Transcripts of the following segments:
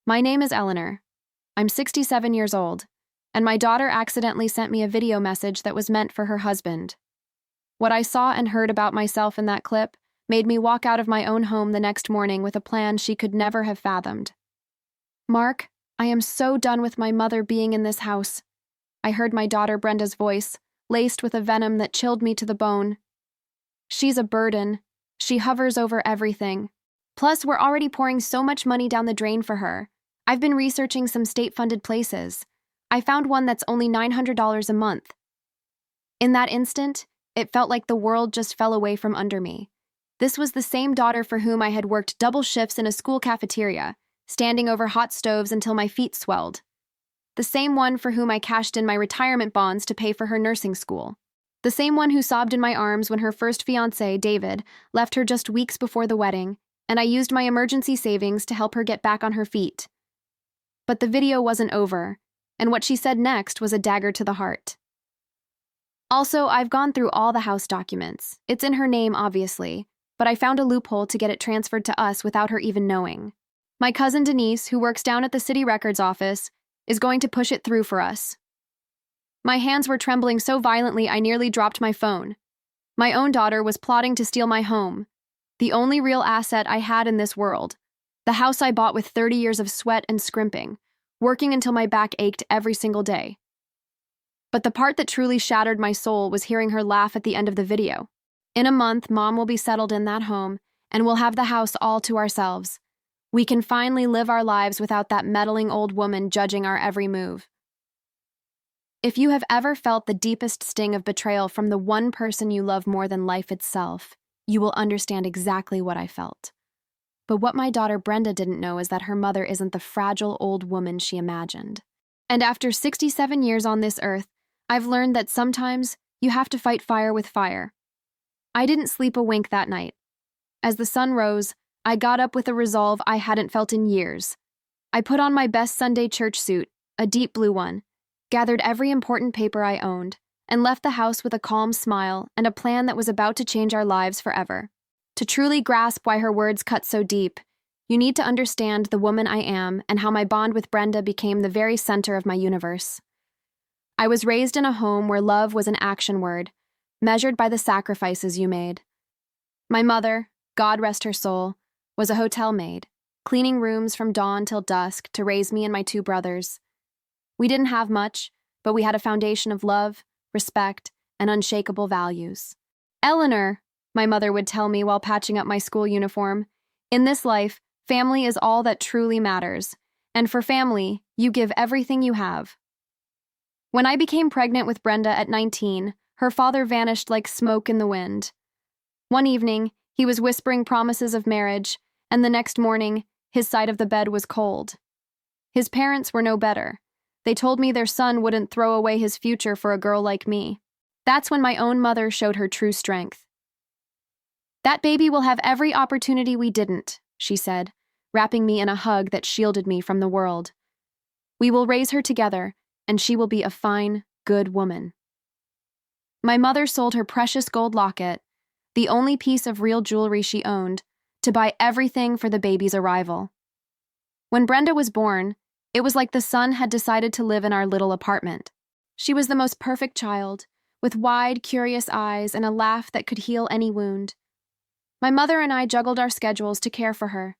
My name is Eleanor. I'm 67 years old, and my daughter accidentally sent me a video message that was meant for her husband. What I saw and heard about myself in that clip made me walk out of my own home the next morning with a plan she could never have fathomed. Mark, I am so done with my mother being in this house. I heard my daughter Brenda's voice, laced with a venom that chilled me to the bone. She's a burden. She hovers over everything. Plus, we're already pouring so much money down the drain for her. I've been researching some state-funded places. I found one that's only $900 a month. In that instant, it felt like the world just fell away from under me. This was the same daughter for whom I had worked double shifts in a school cafeteria, standing over hot stoves until my feet swelled. The same one for whom I cashed in my retirement bonds to pay for her nursing school. The same one who sobbed in my arms when her first fiancé, David, left her just weeks before the wedding, and I used my emergency savings to help her get back on her feet. But the video wasn't over, and what she said next was a dagger to the heart. Also, I've gone through all the house documents. It's in her name, obviously, but I found a loophole to get it transferred to us without her even knowing. My cousin Denise, who works down at the city records office, is going to push it through for us. My hands were trembling so violently I nearly dropped my phone. My own daughter was plotting to steal my home, the only real asset I had in this world, the house I bought with 30 years of sweat and scrimping, working until my back ached every single day. But the part that truly shattered my soul was hearing her laugh at the end of the video. In a month, Mom will be settled in that home, and we'll have the house all to ourselves. We can finally live our lives without that meddling old woman judging our every move. If you have ever felt the deepest sting of betrayal from the one person you love more than life itself, you will understand exactly what I felt. But what my daughter Brenda didn't know is that her mother isn't the fragile old woman she imagined. And after 67 years on this earth, I've learned that sometimes you have to fight fire with fire. I didn't sleep a wink that night. As the sun rose, I got up with a resolve I hadn't felt in years. I put on my best Sunday church suit, a deep blue one, gathered every important paper I owned, and left the house with a calm smile and a plan that was about to change our lives forever. To truly grasp why her words cut so deep, you need to understand the woman I am and how my bond with Brenda became the very center of my universe. I was raised in a home where love was an action word, measured by the sacrifices you made. My mother, God rest her soul, was a hotel maid, cleaning rooms from dawn till dusk to raise me and my two brothers. We didn't have much, but we had a foundation of love, respect, and unshakable values. Eleanor, my mother would tell me while patching up my school uniform, in this life, family is all that truly matters, and for family, you give everything you have. When I became pregnant with Brenda at 19, her father vanished like smoke in the wind. One evening, he was whispering promises of marriage, and the next morning, his side of the bed was cold. His parents were no better. They told me their son wouldn't throw away his future for a girl like me. That's when my own mother showed her true strength. That baby will have every opportunity we didn't, she said, wrapping me in a hug that shielded me from the world. We will raise her together, and she will be a fine, good woman. My mother sold her precious gold locket, the only piece of real jewelry she owned, to buy everything for the baby's arrival. When Brenda was born, it was like the sun had decided to live in our little apartment. She was the most perfect child, with wide, curious eyes and a laugh that could heal any wound. My mother and I juggled our schedules to care for her.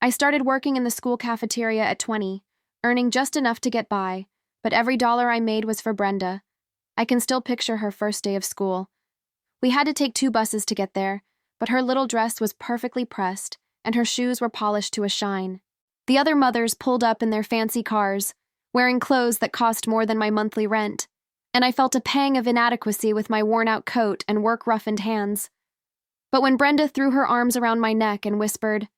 I started working in the school cafeteria at 20, earning just enough to get by, but every dollar I made was for Brenda. I can still picture her first day of school. We had to take 2 buses to get there, but her little dress was perfectly pressed, and her shoes were polished to a shine. The other mothers pulled up in their fancy cars, wearing clothes that cost more than my monthly rent, and I felt a pang of inadequacy with my worn-out coat and work-roughened hands. But when Brenda threw her arms around my neck and whispered,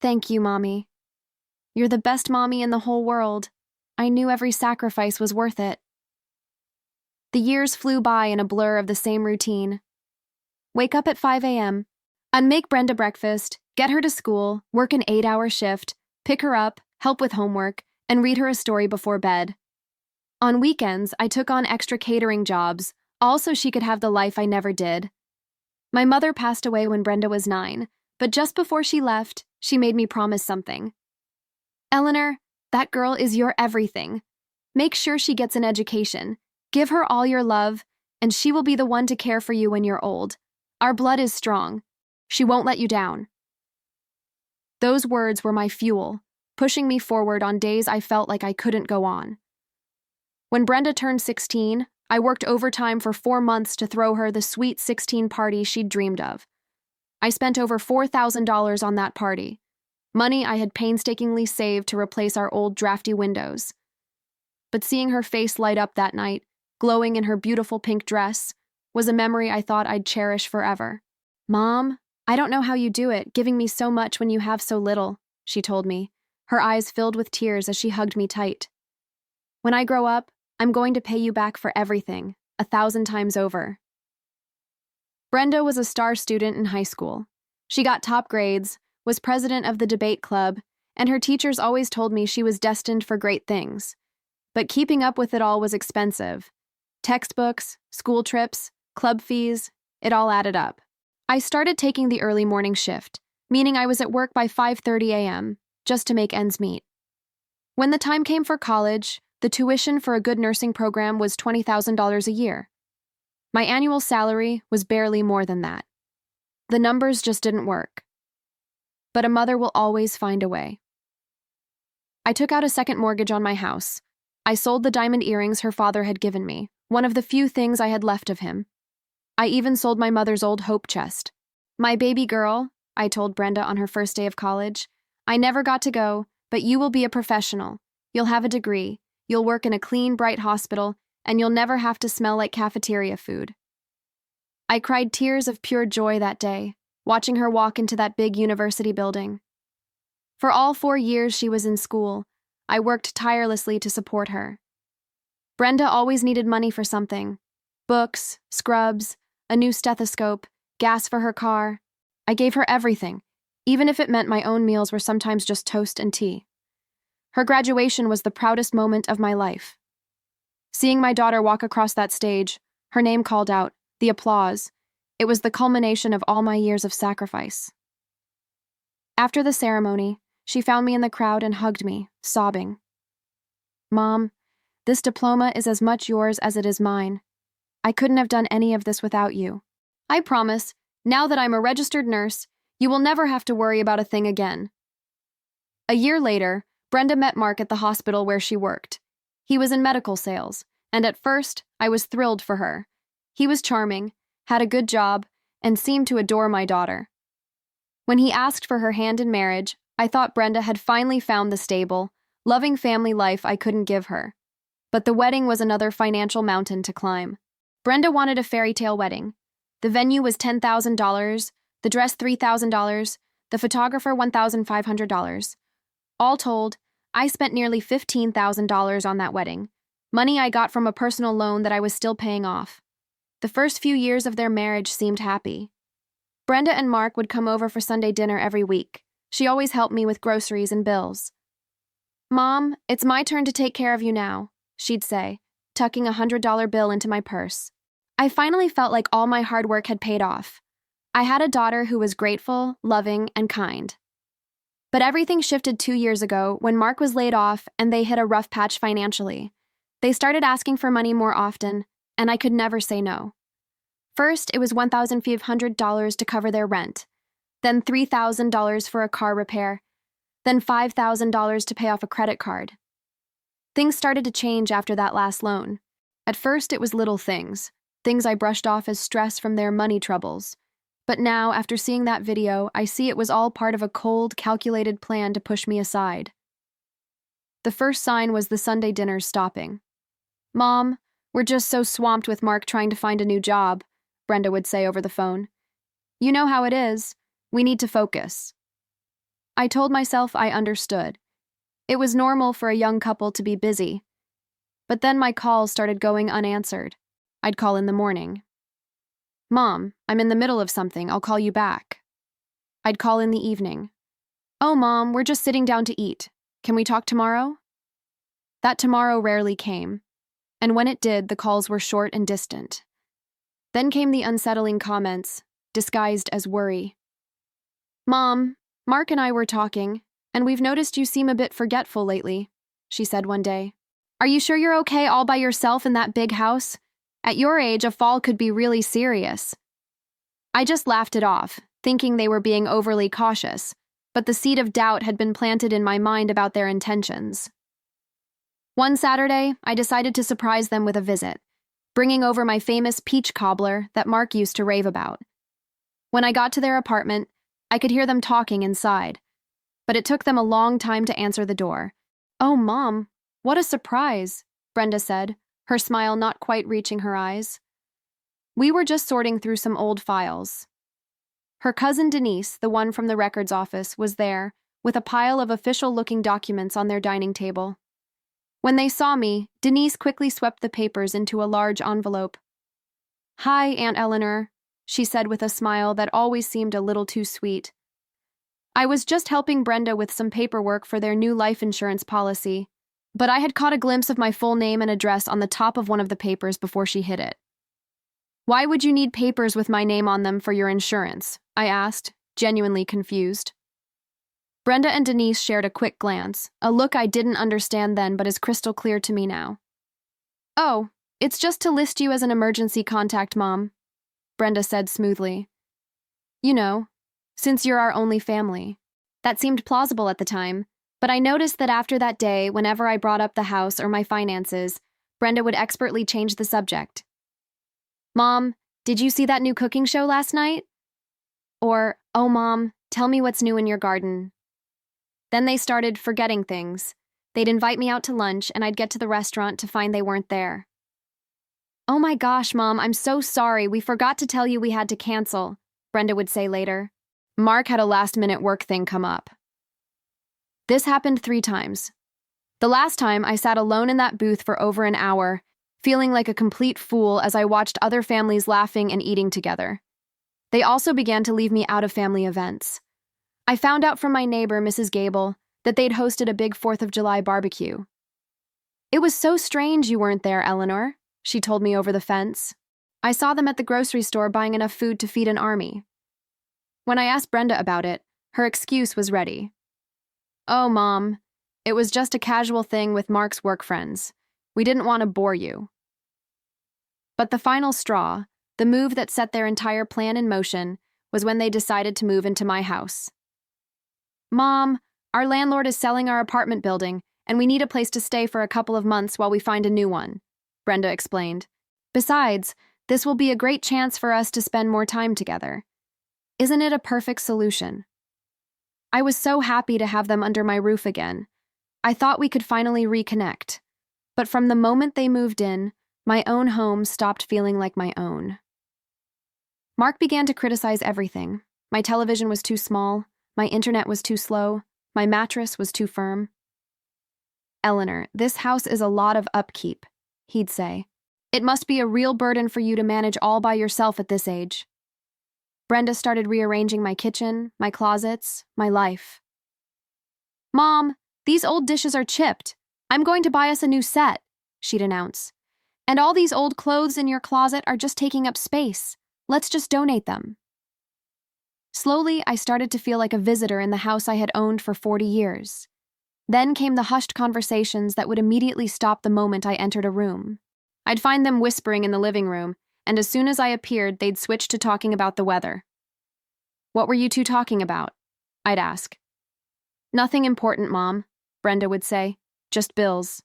"Thank you, Mommy. You're the best mommy in the whole world," I knew every sacrifice was worth it. The years flew by in a blur of the same routine. Wake up at 5 a.m., unmake Brenda breakfast, get her to school, work an 8-hour shift, pick her up, help with homework, and read her a story before bed. On weekends, I took on extra catering jobs, all so she could have the life I never did. My mother passed away when Brenda was 9, but just before she left, she made me promise something. Eleanor, that girl is your everything. Make sure she gets an education. Give her all your love, and she will be the one to care for you when you're old. Our blood is strong. She won't let you down." Those words were my fuel, pushing me forward on days I felt like I couldn't go on. When Brenda turned 16, I worked overtime for 4 months to throw her the sweet 16 party she'd dreamed of. I spent over $4,000 on that party, money I had painstakingly saved to replace our old drafty windows. But seeing her face light up that night, glowing in her beautiful pink dress, was a memory I thought I'd cherish forever. "Mom, I don't know how you do it, giving me so much when you have so little," she told me, her eyes filled with tears as she hugged me tight. "When I grow up, I'm going to pay you back for everything, 1,000 times over." Brenda was a star student in high school. She got top grades, was president of the debate club, and her teachers always told me she was destined for great things. But keeping up with it all was expensive. Textbooks, school trips, club fees, it all added up. I started taking the early morning shift, meaning I was at work by 5:30 a.m., just to make ends meet. When the time came for college, the tuition for a good nursing program was $20,000 a year. My annual salary was barely more than that. The numbers just didn't work. But a mother will always find a way. I took out a second mortgage on my house. I sold the diamond earrings her father had given me, one of the few things I had left of him. I even sold my mother's old hope chest. "My baby girl," I told Brenda on her first day of college, "I never got to go, but you will be a professional. You'll have a degree, you'll work in a clean, bright hospital, and you'll never have to smell like cafeteria food." I cried tears of pure joy that day, watching her walk into that big university building. For all 4 years she was in school, I worked tirelessly to support her. Brenda always needed money for something: books, scrubs, a new stethoscope, gas for her car. I gave her everything, even if it meant my own meals were sometimes just toast and tea. Her graduation was the proudest moment of my life. Seeing my daughter walk across that stage, her name called out, the applause, it was the culmination of all my years of sacrifice. After the ceremony, she found me in the crowd and hugged me, sobbing. "Mom, this diploma is as much yours as it is mine. I couldn't have done any of this without you. I promise, now that I'm a registered nurse, you will never have to worry about a thing again." A year later, Brenda met Mark at the hospital where she worked. He was in medical sales, and at first, I was thrilled for her. He was charming, had a good job, and seemed to adore my daughter. When he asked for her hand in marriage, I thought Brenda had finally found the stable, loving family life I couldn't give her. But the wedding was another financial mountain to climb. Brenda wanted a fairy tale wedding. The venue was $10,000, the dress $3,000, the photographer $1,500. All told, I spent nearly $15,000 on that wedding, money I got from a personal loan that I was still paying off. The first few years of their marriage seemed happy. Brenda and Mark would come over for Sunday dinner every week. She always helped me with groceries and bills. "Mom, it's my turn to take care of you now," she'd say, tucking a $100 bill into my purse. I finally felt like all my hard work had paid off. I had a daughter who was grateful, loving, and kind. But everything shifted 2 years ago when Mark was laid off and they hit a rough patch financially. They started asking for money more often, and I could never say no. First, it was $1,500 to cover their rent, then $3,000 for a car repair, then $5,000 to pay off a credit card. Things started to change after that last loan. At first, it was little things I brushed off as stress from their money troubles. But now, after seeing that video, I see it was all part of a cold, calculated plan to push me aside. The first sign was the Sunday dinners stopping. "Mom, we're just so swamped with Mark trying to find a new job," Brenda would say over the phone. "You know how it is. We need to focus." I told myself I understood. It was normal for a young couple to be busy. But then my calls started going unanswered. I'd call in the morning. "Mom, I'm in the middle of something. I'll call you back." I'd call in the evening. "Oh, Mom, we're just sitting down to eat. Can we talk tomorrow?" That tomorrow rarely came. And when it did, the calls were short and distant. Then came the unsettling comments, disguised as worry. "Mom, Mark and I were talking, And we've noticed you seem a bit forgetful lately, she said one day. Are you sure you're okay all by yourself in that big house? At your age, a fall could be really serious. I just laughed it off, thinking they were being overly cautious, but the seed of doubt had been planted in my mind about their intentions. One Saturday, I decided to surprise them with a visit, bringing over my famous peach cobbler that Mark used to rave about. When I got to their apartment, I could hear them talking inside, but it took them a long time to answer the door. Oh, Mom, what a surprise, Brenda said, her smile not quite reaching her eyes. We were just sorting through some old files. Her cousin Denise, the one from the records office, was there, with a pile of official-looking documents on their dining table. When they saw me, Denise quickly swept the papers into a large envelope. Hi, Aunt Eleanor, she said with a smile that always seemed a little too sweet. I was just helping Brenda with some paperwork for their new life insurance policy, but I had caught a glimpse of my full name and address on the top of one of the papers before she hid it. Why would you need papers with my name on them for your insurance? I asked, genuinely confused. Brenda and Denise shared a quick glance, a look I didn't understand then but is crystal clear to me now. Oh, it's just to list you as an emergency contact, Mom, Brenda said smoothly. You know, since you're our only family. That seemed plausible at the time, but I noticed that after that day, whenever I brought up the house or my finances, Brenda would expertly change the subject. Mom, did you see that new cooking show last night? Or, oh, Mom, tell me what's new in your garden. Then they started forgetting things. They'd invite me out to lunch, and I'd get to the restaurant to find they weren't there. Oh my gosh, Mom, I'm so sorry. We forgot to tell you we had to cancel, Brenda would say later. Mark had a last-minute work thing come up. This happened 3 times. The last time, I sat alone in that booth for over an hour, feeling like a complete fool as I watched other families laughing and eating together. They also began to leave me out of family events. I found out from my neighbor, Mrs. Gable, that they'd hosted a big 4th of July barbecue. It was so strange you weren't there, Eleanor, she told me over the fence. I saw them at the grocery store buying enough food to feed an army. When I asked Brenda about it, her excuse was ready. Oh, Mom, it was just a casual thing with Mark's work friends. We didn't want to bore you. But the final straw, the move that set their entire plan in motion, was when they decided to move into my house. Mom, our landlord is selling our apartment building, and we need a place to stay for a couple of months while we find a new one, Brenda explained. Besides, this will be a great chance for us to spend more time together. Isn't it a perfect solution? I was so happy to have them under my roof again. I thought we could finally reconnect. But from the moment they moved in, my own home stopped feeling like my own. Mark began to criticize everything. My television was too small, my internet was too slow, my mattress was too firm. Eleanor, this house is a lot of upkeep, he'd say. It must be a real burden for you to manage all by yourself at this age. Brenda started rearranging my kitchen, my closets, my life. Mom, these old dishes are chipped. I'm going to buy us a new set, she'd announce. And all these old clothes in your closet are just taking up space. Let's just donate them. Slowly, I started to feel like a visitor in the house I had owned for 40 years. Then came the hushed conversations that would immediately stop the moment I entered a room. I'd find them whispering in the living room, and as soon as I appeared, they'd switch to talking about the weather. What were you two talking about? I'd ask. Nothing important, Mom, Brenda would say. Just bills.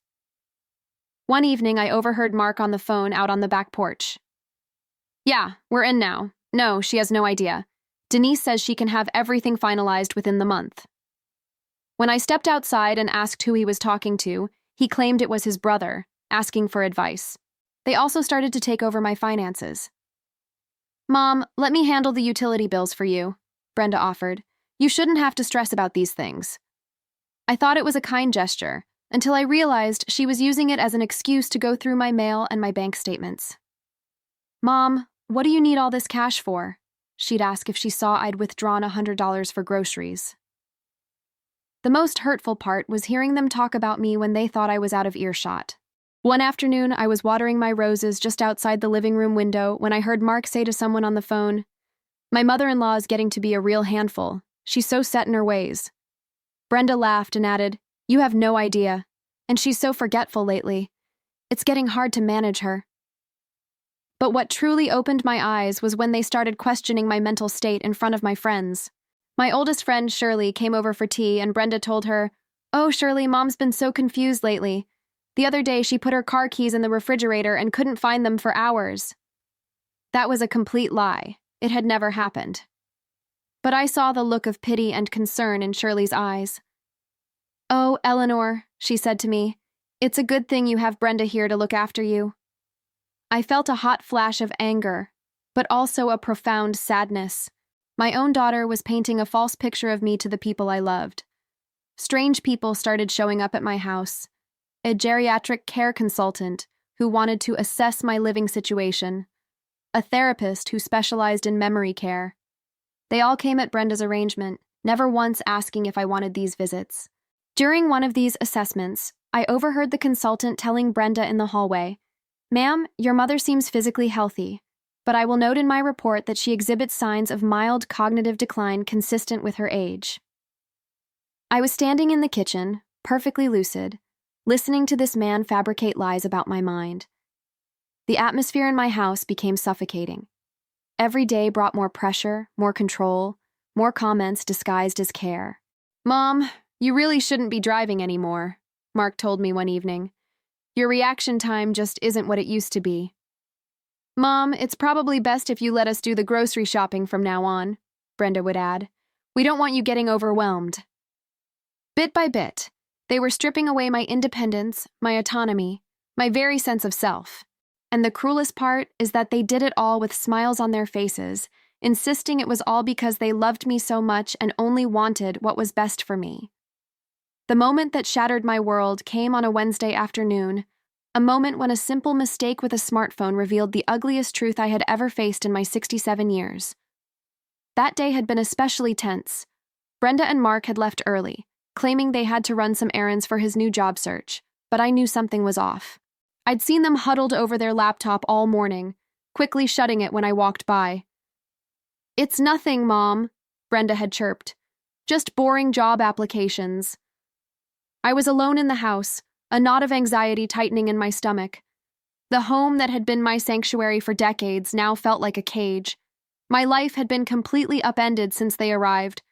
One evening, I overheard Mark on the phone out on the back porch. Yeah, we're in now. No, she has no idea. Denise says she can have everything finalized within the month. When I stepped outside and asked who he was talking to, he claimed it was his brother, asking for advice. They also started to take over my finances. Mom, let me handle the utility bills for you, Brenda offered. You shouldn't have to stress about these things. I thought it was a kind gesture, until I realized she was using it as an excuse to go through my mail and my bank statements. Mom, what do you need all this cash for? She'd ask if she saw I'd withdrawn $100 for groceries. The most hurtful part was hearing them talk about me when they thought I was out of earshot. One afternoon, I was watering my roses just outside the living room window when I heard Mark say to someone on the phone, "My mother-in-law is getting to be a real handful. She's so set in her ways." Brenda laughed and added, "You have no idea. And she's so forgetful lately. It's getting hard to manage her." But what truly opened my eyes was when they started questioning my mental state in front of my friends. My oldest friend, Shirley, came over for tea, and Brenda told her, "Oh, Shirley, Mom's been so confused lately. The other day she put her car keys in the refrigerator and couldn't find them for hours." That was a complete lie. It had never happened. But I saw the look of pity and concern in Shirley's eyes. "Oh, Eleanor," she said to me, "it's a good thing you have Brenda here to look after you." I felt a hot flash of anger, but also a profound sadness. My own daughter was painting a false picture of me to the people I loved. Strange people started showing up at my house. A geriatric care consultant who wanted to assess my living situation. A therapist who specialized in memory care. They all came at Brenda's arrangement, never once asking if I wanted these visits. During one of these assessments, I overheard the consultant telling Brenda in the hallway, "Ma'am, your mother seems physically healthy, but I will note in my report that she exhibits signs of mild cognitive decline consistent with her age." I was standing in the kitchen, perfectly lucid, listening to this man fabricate lies about my mind. The atmosphere in my house became suffocating. Every day brought more pressure, more control, more comments disguised as care. "Mom, you really shouldn't be driving anymore," Mark told me one evening. "Your reaction time just isn't what it used to be." "Mom, it's probably best if you let us do the grocery shopping from now on," Brenda would add. "We don't want you getting overwhelmed." Bit by bit, they were stripping away my independence, my autonomy, my very sense of self. And the cruelest part is that they did it all with smiles on their faces, insisting it was all because they loved me so much and only wanted what was best for me. The moment that shattered my world came on a Wednesday afternoon, a moment when a simple mistake with a smartphone revealed the ugliest truth I had ever faced in my 67 years. That day had been especially tense. Brenda and Mark had left early, claiming they had to run some errands for his new job search, but I knew something was off. I'd seen them huddled over their laptop all morning, quickly shutting it when I walked by. "It's nothing, Mom," Brenda had chirped. "Just boring job applications." I was alone in the house, a knot of anxiety tightening in my stomach. The home that had been my sanctuary for decades now felt like a cage. My life had been completely upended since they arrived.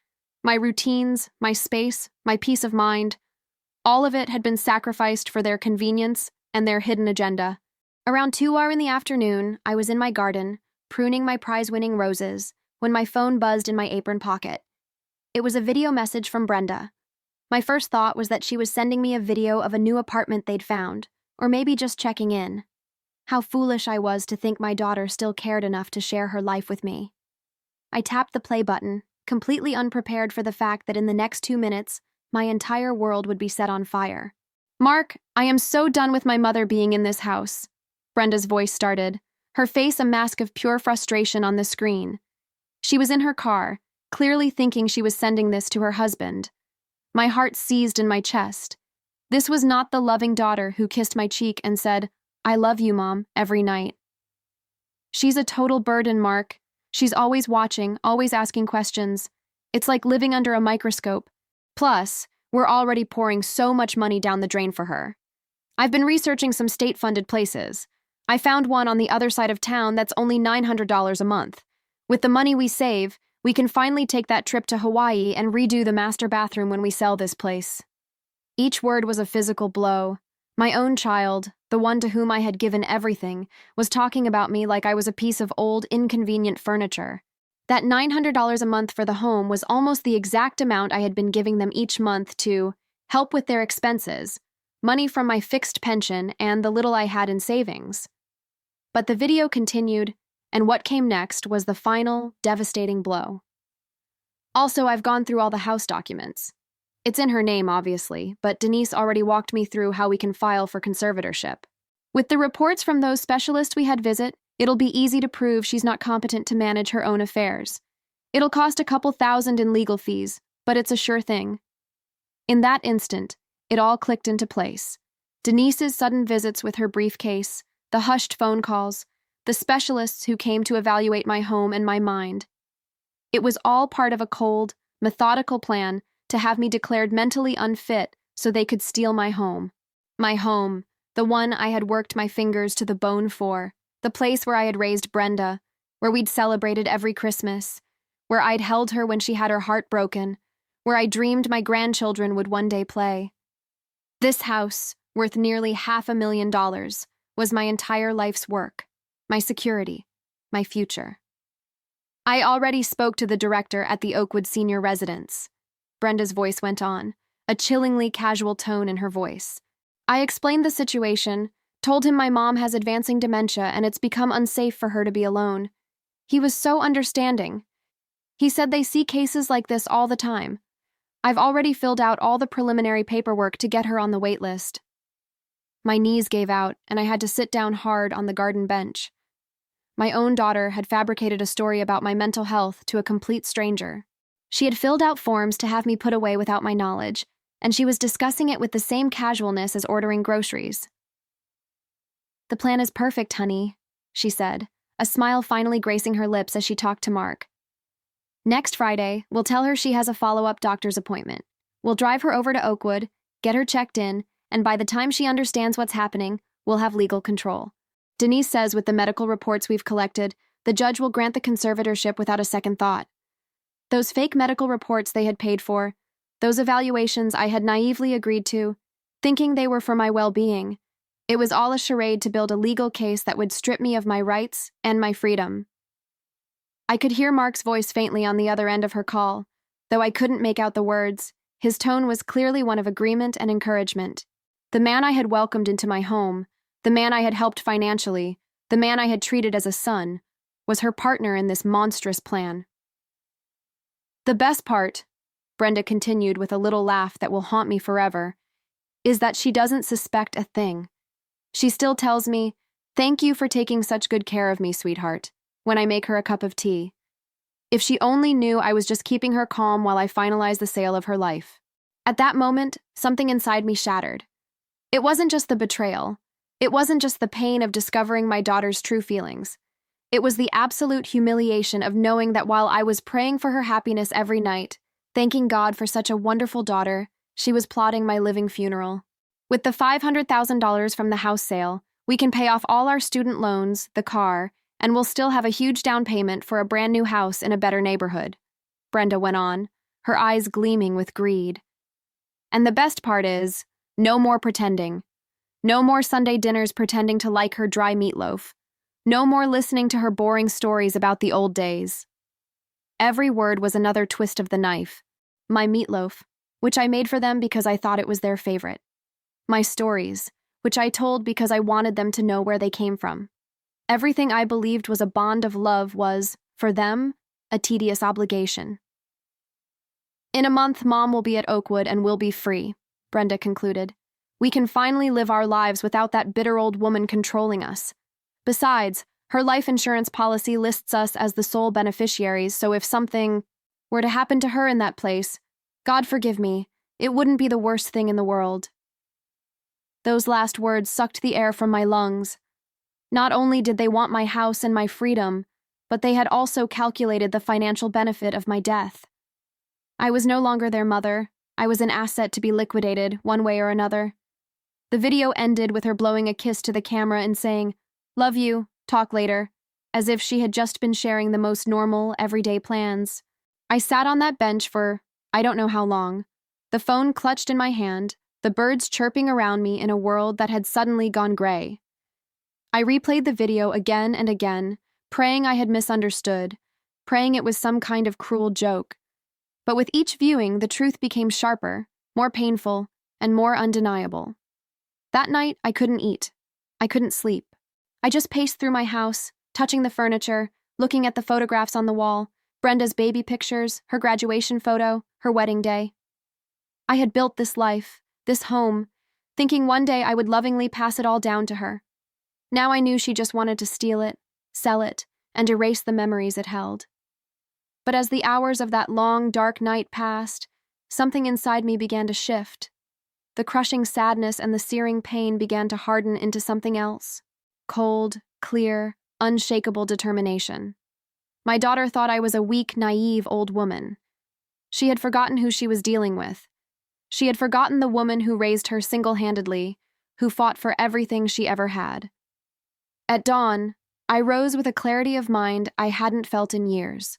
My routines, my space, my peace of mind, all of it had been sacrificed for their convenience and their hidden agenda. Around 2 in the afternoon, I was in my garden, pruning my prize-winning roses, when my phone buzzed in my apron pocket. It was a video message from Brenda. My first thought was that she was sending me a video of a new apartment they'd found, or maybe just checking in. How foolish I was to think my daughter still cared enough to share her life with me. I tapped the play button, completely unprepared for the fact that in the next 2 minutes, my entire world would be set on fire. "Mark, I am so done with my mother being in this house," Brenda's voice started, her face a mask of pure frustration on the screen. She was in her car, clearly thinking she was sending this to her husband. My heart seized in my chest. This was not the loving daughter who kissed my cheek and said, "I love you, Mom," every night. "She's a total burden, Mark. She's always watching, always asking questions. It's like living under a microscope. Plus, we're already pouring so much money down the drain for her. I've been researching some state-funded places. I found one on the other side of town that's only $900 a month. With the money we save, we can finally take that trip to Hawaii and redo the master bathroom when we sell this place." Each word was a physical blow. My own child, the one to whom I had given everything, was talking about me like I was a piece of old, inconvenient furniture. That $900 a month for the home was almost the exact amount I had been giving them each month to help with their expenses, money from my fixed pension and the little I had in savings. But the video continued, and what came next was the final, devastating blow. Also, I've gone through all the house documents. It's in her name, obviously, but Denise already walked me through how we can file for conservatorship. With the reports from those specialists we had visit, it'll be easy to prove she's not competent to manage her own affairs. It'll cost a couple $1,000 in legal fees, but it's a sure thing. In that instant, it all clicked into place. Denise's sudden visits with her briefcase, the hushed phone calls, the specialists who came to evaluate my home and my mind. It was all part of a cold, methodical plan to have me declared mentally unfit so they could steal my home. My home, the one I had worked my fingers to the bone for, the place where I had raised Brenda, where we'd celebrated every Christmas, where I'd held her when she had her heart broken, where I dreamed my grandchildren would one day play. This house, worth nearly $500,000, was my entire life's work, my security, my future. I already spoke to the director at the Oakwood Senior Residence. Brenda's voice went on, a chillingly casual tone in her voice. I explained the situation, told him my mom has advancing dementia and it's become unsafe for her to be alone. He was so understanding. He said they see cases like this all the time. I've already filled out all the preliminary paperwork to get her on the wait list. My knees gave out, and I had to sit down hard on the garden bench. My own daughter had fabricated a story about my mental health to a complete stranger. She had filled out forms to have me put away without my knowledge, and she was discussing it with the same casualness as ordering groceries. "The plan is perfect, honey," she said, a smile finally gracing her lips as she talked to Mark. "Next Friday, we'll tell her she has a follow-up doctor's appointment. We'll drive her over to Oakwood, get her checked in, and by the time she understands what's happening, we'll have legal control. Denise says with the medical reports we've collected, the judge will grant the conservatorship without a second thought. Those fake medical reports they had paid for, those evaluations I had naively agreed to, thinking they were for my well-being, it was all a charade to build a legal case that would strip me of my rights and my freedom." I could hear Mark's voice faintly on the other end of her call, though I couldn't make out the words. His tone was clearly one of agreement and encouragement. The man I had welcomed into my home, the man I had helped financially, the man I had treated as a son, was her partner in this monstrous plan. "The best part," Brenda continued with a little laugh that will haunt me forever, "is that she doesn't suspect a thing. She still tells me, 'Thank you for taking such good care of me, sweetheart,' when I make her a cup of tea. If she only knew I was just keeping her calm while I finalized the sale of her life." At that moment, something inside me shattered. It wasn't just the betrayal. It wasn't just the pain of discovering my daughter's true feelings. It was the absolute humiliation of knowing that while I was praying for her happiness every night, thanking God for such a wonderful daughter, she was plotting my living funeral. With the $500,000 from the house sale, we can pay off all our student loans, the car, and we'll still have a huge down payment for a brand new house in a better neighborhood," Brenda went on, her eyes gleaming with greed. "And the best part is, no more pretending. No more Sunday dinners pretending to like her dry meatloaf. No more listening to her boring stories about the old days." Every word was another twist of the knife. My meatloaf, which I made for them because I thought it was their favorite. My stories, which I told because I wanted them to know where they came from. Everything I believed was a bond of love was, for them, a tedious obligation. "In a month, Mom will be at Oakwood and we'll be free," Brenda concluded. "We can finally live our lives without that bitter old woman controlling us. Besides, her life insurance policy lists us as the sole beneficiaries, so if something were to happen to her in that place, God forgive me, it wouldn't be the worst thing in the world." Those last words sucked the air from my lungs. Not only did they want my house and my freedom, but they had also calculated the financial benefit of my death. I was no longer their mother. I was an asset to be liquidated, one way or another. The video ended with her blowing a kiss to the camera and saying, "Love you, talk later," as if she had just been sharing the most normal, everyday plans. I sat on that bench for I don't know how long, the phone clutched in my hand, the birds chirping around me in a world that had suddenly gone gray. I replayed the video again and again, praying I had misunderstood, praying it was some kind of cruel joke. But with each viewing, the truth became sharper, more painful, and more undeniable. That night, I couldn't eat. I couldn't sleep. I just paced through my house, touching the furniture, looking at the photographs on the wall, Brenda's baby pictures, her graduation photo, her wedding day. I had built this life, this home, thinking one day I would lovingly pass it all down to her. Now I knew she just wanted to steal it, sell it, and erase the memories it held. But as the hours of that long, dark night passed, something inside me began to shift. The crushing sadness and the searing pain began to harden into something else. Cold, clear, unshakable determination. My daughter thought I was a weak, naive old woman. She had forgotten who she was dealing with. She had forgotten the woman who raised her single-handedly, who fought for everything she ever had. At dawn, I rose with a clarity of mind I hadn't felt in years.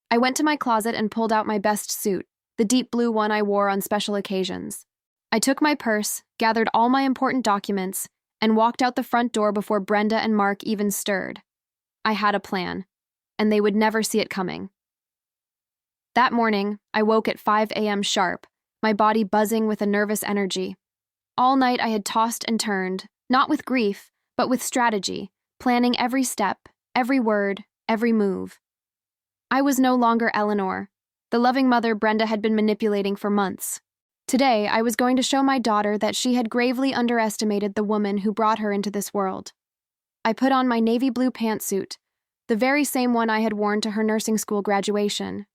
I went to my closet and pulled out my best suit, the deep blue one I wore on special occasions. I took my purse, gathered all my important documents, and walked out the front door before Brenda and Mark even stirred. I had a plan, and they would never see it coming. That morning, I woke at 5 a.m. sharp, my body buzzing with a nervous energy. All night I had tossed and turned, not with grief, but with strategy, planning every step, every word, every move. I was no longer Eleanor, the loving mother Brenda had been manipulating for months. Today, I was going to show my daughter that she had gravely underestimated the woman who brought her into this world. I put on my navy blue pantsuit, the very same one I had worn to her nursing school graduation.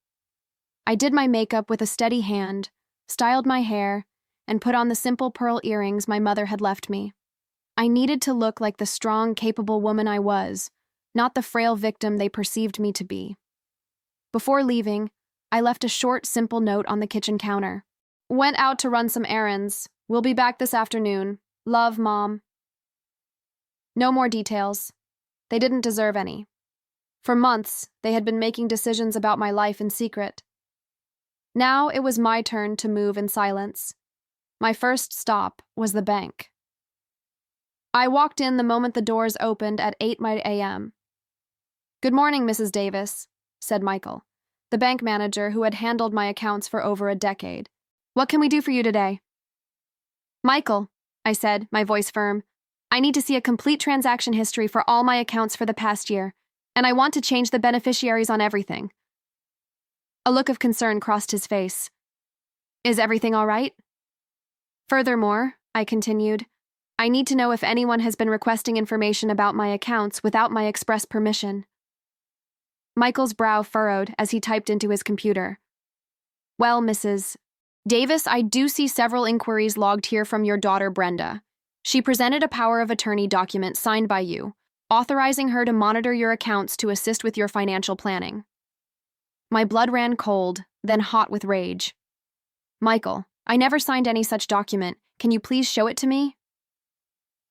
I did my makeup with a steady hand, styled my hair, and put on the simple pearl earrings my mother had left me. I needed to look like the strong, capable woman I was, not the frail victim they perceived me to be. Before leaving, I left a short, simple note on the kitchen counter. Went out to run some errands. We'll be back this afternoon. Love, Mom. No more details. They didn't deserve any. For months, they had been making decisions about my life in secret. Now it was my turn to move in silence. My first stop was the bank. I walked in the moment the doors opened at 8 a.m. "Good morning, Mrs. Davis," said Michael, the bank manager who had handled my accounts for over a decade. "What can we do for you today?" "Michael," I said, my voice firm, "I need to see a complete transaction history for all my accounts for the past year, and I want to change the beneficiaries on everything." A look of concern crossed his face. "Is everything all right?" "Furthermore," I continued, "I need to know if anyone has been requesting information about my accounts without my express permission." Michael's brow furrowed as he typed into his computer. "Well, Mrs. Davis, I do see several inquiries logged here from your daughter, Brenda. She presented a power of attorney document signed by you, authorizing her to monitor your accounts to assist with your financial planning." My blood ran cold, then hot with rage. "Michael, I never signed any such document. Can you please show it to me?"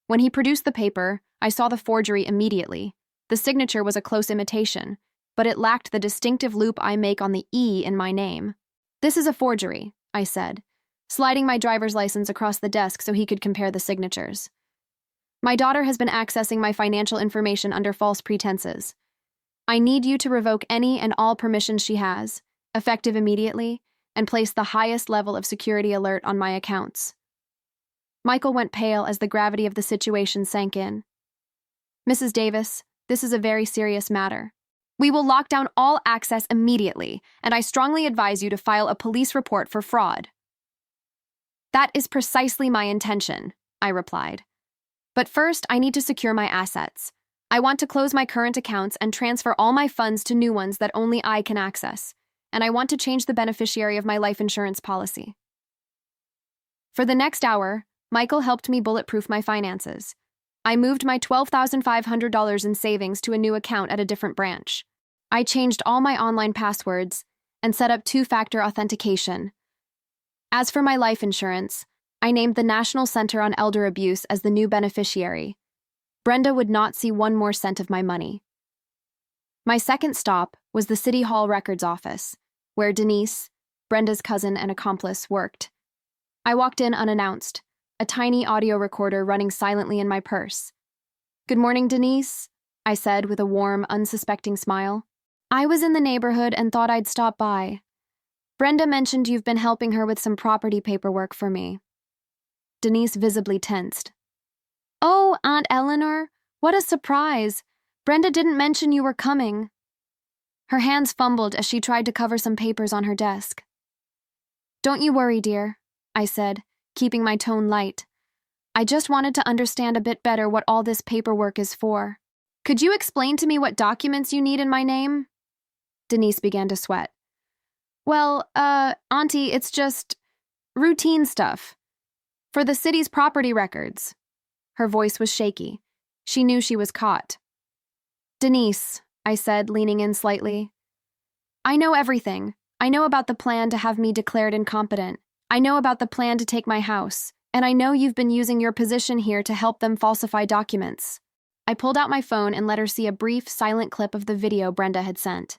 When he produced the paper, I saw the forgery immediately. The signature was a close imitation, but it lacked the distinctive loop I make on the E in my name. "This is a forgery," I said, sliding my driver's license across the desk so he could compare the signatures. "My daughter has been accessing my financial information under false pretenses. I need you to revoke any and all permissions she has, effective immediately, and place the highest level of security alert on my accounts." Michael went pale as the gravity of the situation sank in. "Mrs. Davis, this is a very serious matter. We will lock down all access immediately, and I strongly advise you to file a police report for fraud." "That is precisely my intention," I replied. "But first, I need to secure my assets. I want to close my current accounts and transfer all my funds to new ones that only I can access, and I want to change the beneficiary of my life insurance policy." For the next hour, Michael helped me bulletproof my finances. I moved my $12,500 in savings to a new account at a different branch. I changed all my online passwords and set up two-factor authentication. As for my life insurance, I named the National Center on Elder Abuse as the new beneficiary. Brenda would not see one more cent of my money. My second stop was the City Hall Records office, where Denise, Brenda's cousin and accomplice, worked. I walked in unannounced, a tiny audio recorder running silently in my purse. "Good morning, Denise," I said with a warm, unsuspecting smile. "I was in the neighborhood and thought I'd stop by. Brenda mentioned you've been helping her with some property paperwork for me." Denise visibly tensed. "Oh, Aunt Eleanor, what a surprise. Brenda didn't mention you were coming." Her hands fumbled as she tried to cover some papers on her desk. "Don't you worry, dear," I said, keeping my tone light. "I just wanted to understand a bit better what all this paperwork is for. Could you explain to me what documents you need in my name?" Denise began to sweat. "Well, Auntie, it's just routine stuff. For the city's property records." Her voice was shaky. She knew she was caught. "Denise," I said, leaning in slightly, "I know everything. I know about the plan to have me declared incompetent. I know about the plan to take my house. And I know you've been using your position here to help them falsify documents. I pulled out my phone and let her see a brief, silent clip of the video Brenda had sent.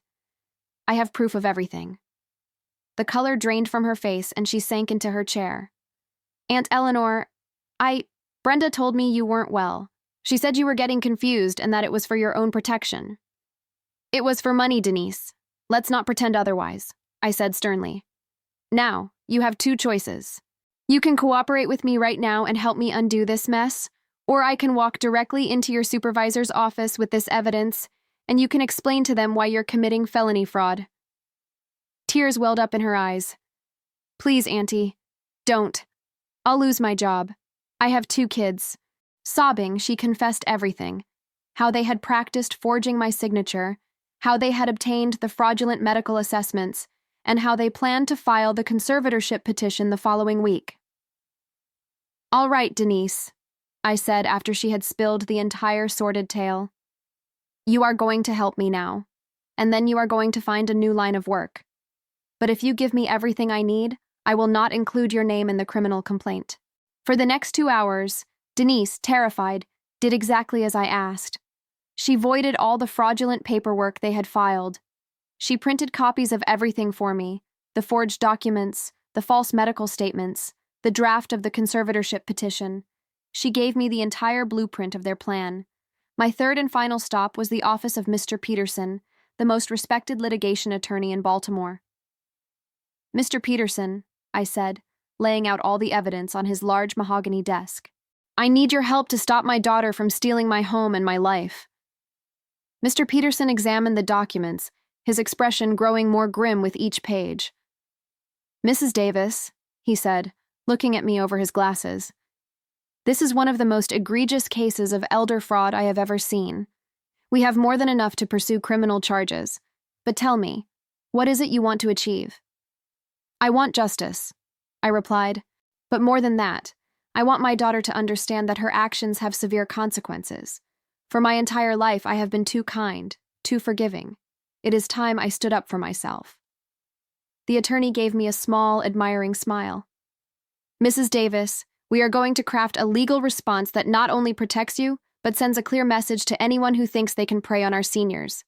I have proof of everything. The color drained from her face and she sank into her chair. Aunt Eleanor, Brenda told me you weren't well. She said you were getting confused and that it was for your own protection. It was for money, Denise. Let's not pretend otherwise, I said sternly. Now, you have two choices. You can cooperate with me right now and help me undo this mess, or I can walk directly into your supervisor's office with this evidence, and you can explain to them why you're committing felony fraud. Tears welled up in her eyes. Please, Auntie, don't. I'll lose my job. I have 2 kids. Sobbing, she confessed everything. How they had practiced forging my signature, how they had obtained the fraudulent medical assessments, and how they planned to file the conservatorship petition the following week. All right, Denise, I said after she had spilled the entire sordid tale. You are going to help me now, and then you are going to find a new line of work. But if you give me everything I need, I will not include your name in the criminal complaint. For the next 2 hours, Denise, terrified, did exactly as I asked. She voided all the fraudulent paperwork they had filed. She printed copies of everything for me, the forged documents, the false medical statements, the draft of the conservatorship petition. She gave me the entire blueprint of their plan. My third and final stop was the office of Mr. Peterson, the most respected litigation attorney in Baltimore. Mr. Peterson, I said, laying out all the evidence on his large mahogany desk. I need your help to stop my daughter from stealing my home and my life. Mr. Peterson examined the documents, his expression growing more grim with each page. Mrs. Davis, he said, looking at me over his glasses, this is one of the most egregious cases of elder fraud I have ever seen. We have more than enough to pursue criminal charges. But tell me, what is it you want to achieve? I want justice, I replied. But more than that, I want my daughter to understand that her actions have severe consequences. For my entire life, I have been too kind, too forgiving. It is time I stood up for myself. The attorney gave me a small, admiring smile. Mrs. Davis, we are going to craft a legal response that not only protects you, but sends a clear message to anyone who thinks they can prey on our seniors.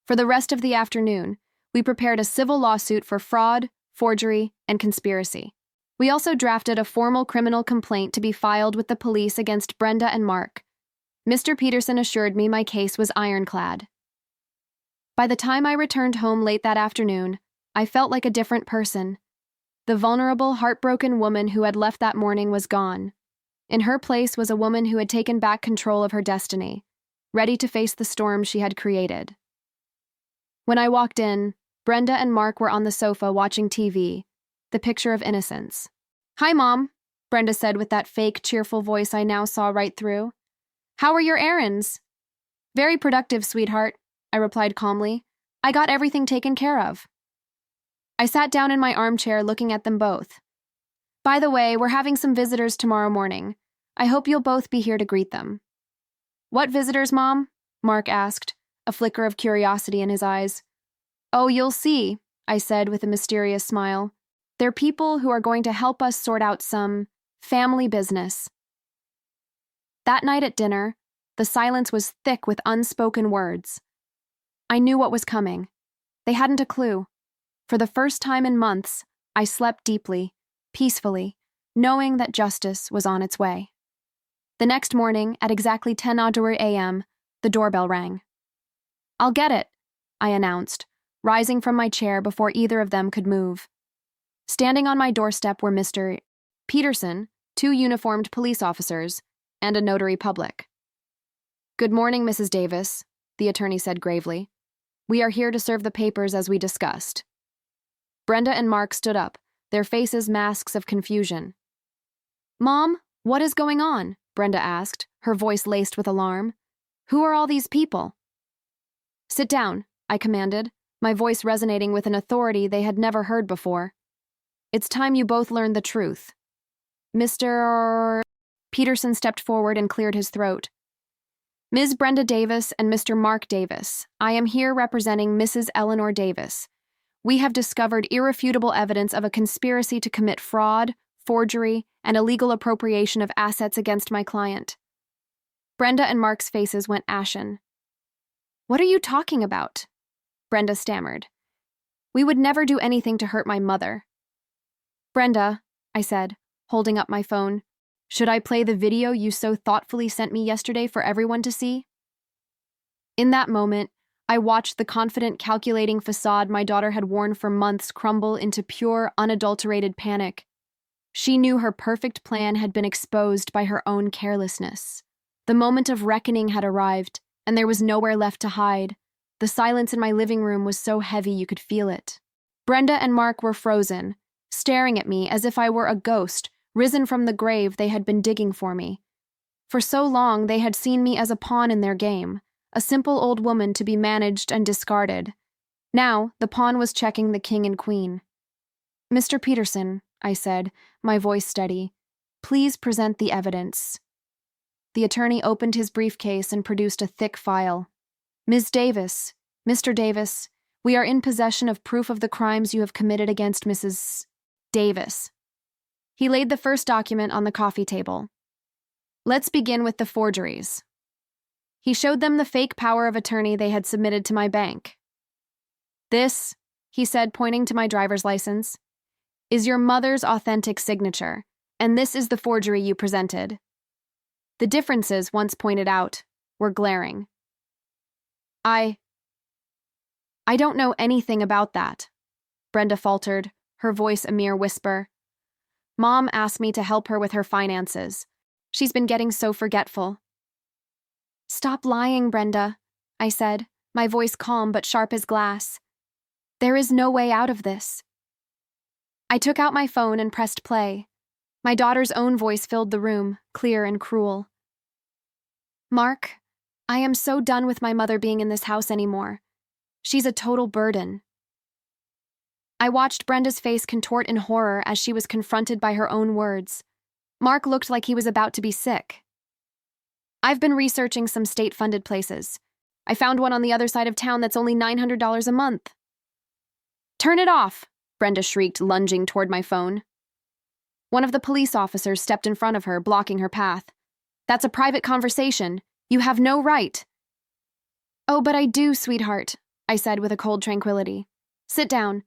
For the rest of the afternoon, we prepared a civil lawsuit for fraud, forgery, and conspiracy. We also drafted a formal criminal complaint to be filed with the police against Brenda and Mark. Mr. Peterson assured me my case was ironclad. By the time I returned home late that afternoon, I felt like a different person. The vulnerable, heartbroken woman who had left that morning was gone. In her place was a woman who had taken back control of her destiny, ready to face the storm she had created. When I walked in, Brenda and Mark were on the sofa watching TV, the picture of innocence. Hi, Mom, Brenda said with that fake, cheerful voice I now saw right through. How are your errands? Very productive, sweetheart, I replied calmly. I got everything taken care of. I sat down in my armchair looking at them both. By the way, we're having some visitors tomorrow morning. I hope you'll both be here to greet them. What visitors, Mom? Mark asked, a flicker of curiosity in his eyes. Oh, you'll see, I said with a mysterious smile. They're people who are going to help us sort out some family business. That night at dinner, the silence was thick with unspoken words. I knew what was coming. They hadn't a clue. For the first time in months, I slept deeply, peacefully, knowing that justice was on its way. The next morning, at exactly 10:00 a.m., the doorbell rang. I'll get it, I announced, rising from my chair before either of them could move. Standing on my doorstep were Mr. Peterson, 2 uniformed police officers, and a notary public. Good morning, Mrs. Davis, the attorney said gravely. We are here to serve the papers as we discussed. Brenda and Mark stood up, their faces masks of confusion. Mom, what is going on? Brenda asked, her voice laced with alarm. Who are all these people? Sit down, I commanded, my voice resonating with an authority they had never heard before. It's time you both learned the truth. Mr. Peterson stepped forward and cleared his throat. Ms. Brenda Davis and Mr. Mark Davis, I am here representing Mrs. Eleanor Davis. we have discovered irrefutable evidence of a conspiracy to commit fraud, forgery, and illegal appropriation of assets against my client. Brenda and Mark's faces went ashen. What are you talking about? Brenda stammered. We would never do anything to hurt my mother. Brenda, I said, holding up my phone, should I play the video you so thoughtfully sent me yesterday for everyone to see? In that moment, I watched the confident, calculating facade my daughter had worn for months crumble into pure, unadulterated panic. She knew her perfect plan had been exposed by her own carelessness. The moment of reckoning had arrived, and there was nowhere left to hide. The silence in my living room was so heavy you could feel it. Brenda and Mark were frozen, staring at me as if I were a ghost, risen from the grave they had been digging for me. For so long, they had seen me as a pawn in their game, a simple old woman to be managed and discarded. Now, the pawn was checking the king and queen. Mr. Peterson, I said, my voice steady, please present the evidence. The attorney opened his briefcase and produced a thick file. Ms. Davis, Mr. Davis, we are in possession of proof of the crimes you have committed against Mrs. Davis. He laid the first document on the coffee table. Let's begin with the forgeries. He showed them the fake power of attorney they had submitted to my bank. This, he said, pointing to my driver's license, is your mother's authentic signature, and this is the forgery you presented. The differences, once pointed out, were glaring. I don't know anything about that, Brenda faltered, her voice a mere whisper. Mom asked me to help her with her finances. She's been getting so forgetful. Stop lying, Brenda, I said, my voice calm but sharp as glass. There is no way out of this. I took out my phone and pressed play. My daughter's own voice filled the room, clear and cruel. Mark, I am so done with my mother being in this house anymore. She's a total burden. I watched Brenda's face contort in horror as she was confronted by her own words. Mark looked like he was about to be sick. I've been researching some state-funded places. I found one on the other side of town that's only $900 a month. Turn it off, Brenda shrieked, lunging toward my phone. One of the police officers stepped in front of her, blocking her path. That's a private conversation. You have no right. Oh, but I do, sweetheart, I said with a cold tranquility. Sit down.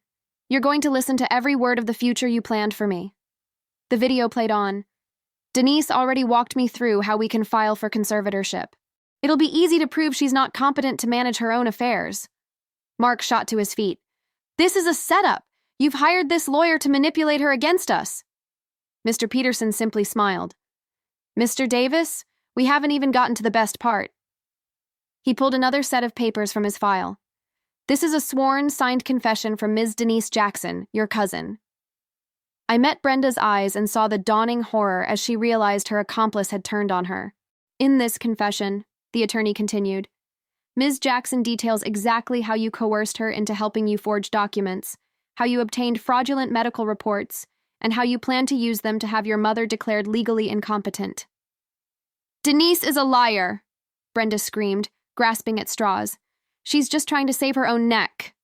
You're going to listen to every word of the future you planned for me. The video played on. Denise already walked me through how we can file for conservatorship. It'll be easy to prove she's not competent to manage her own affairs. Mark shot to his feet. This is a setup. You've hired this lawyer to manipulate her against us. Mr. Peterson simply smiled. Mr. Davis, we haven't even gotten to the best part. He pulled another set of papers from his file. This is a sworn, signed confession from Ms. Denise Jackson, your cousin. I met Brenda's eyes and saw the dawning horror as she realized her accomplice had turned on her. In this confession, the attorney continued, Ms. Jackson details exactly how you coerced her into helping you forge documents, how you obtained fraudulent medical reports, and how you plan to use them to have your mother declared legally incompetent. Denise is a liar, Brenda screamed, grasping at straws. She's just trying to save her own neck.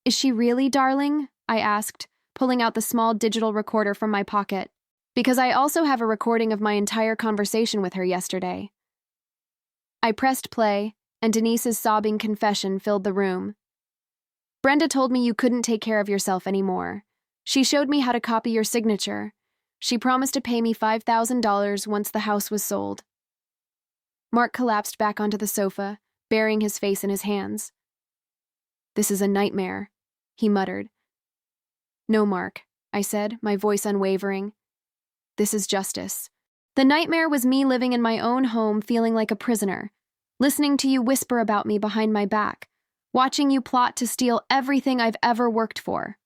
Is she really, darling? I asked, pulling out the small digital recorder from my pocket, because I also have a recording of my entire conversation with her yesterday. I pressed play, and Denise's sobbing confession filled the room. Brenda told me you couldn't take care of yourself anymore. She showed me how to copy your signature. She promised to pay me $5,000 once the house was sold. Mark collapsed back onto the sofa, burying his face in his hands. This is a nightmare, he muttered. No, Mark, I said, my voice unwavering. This is justice. The nightmare was me living in my own home feeling like a prisoner, listening to you whisper about me behind my back, watching you plot to steal everything I've ever worked for.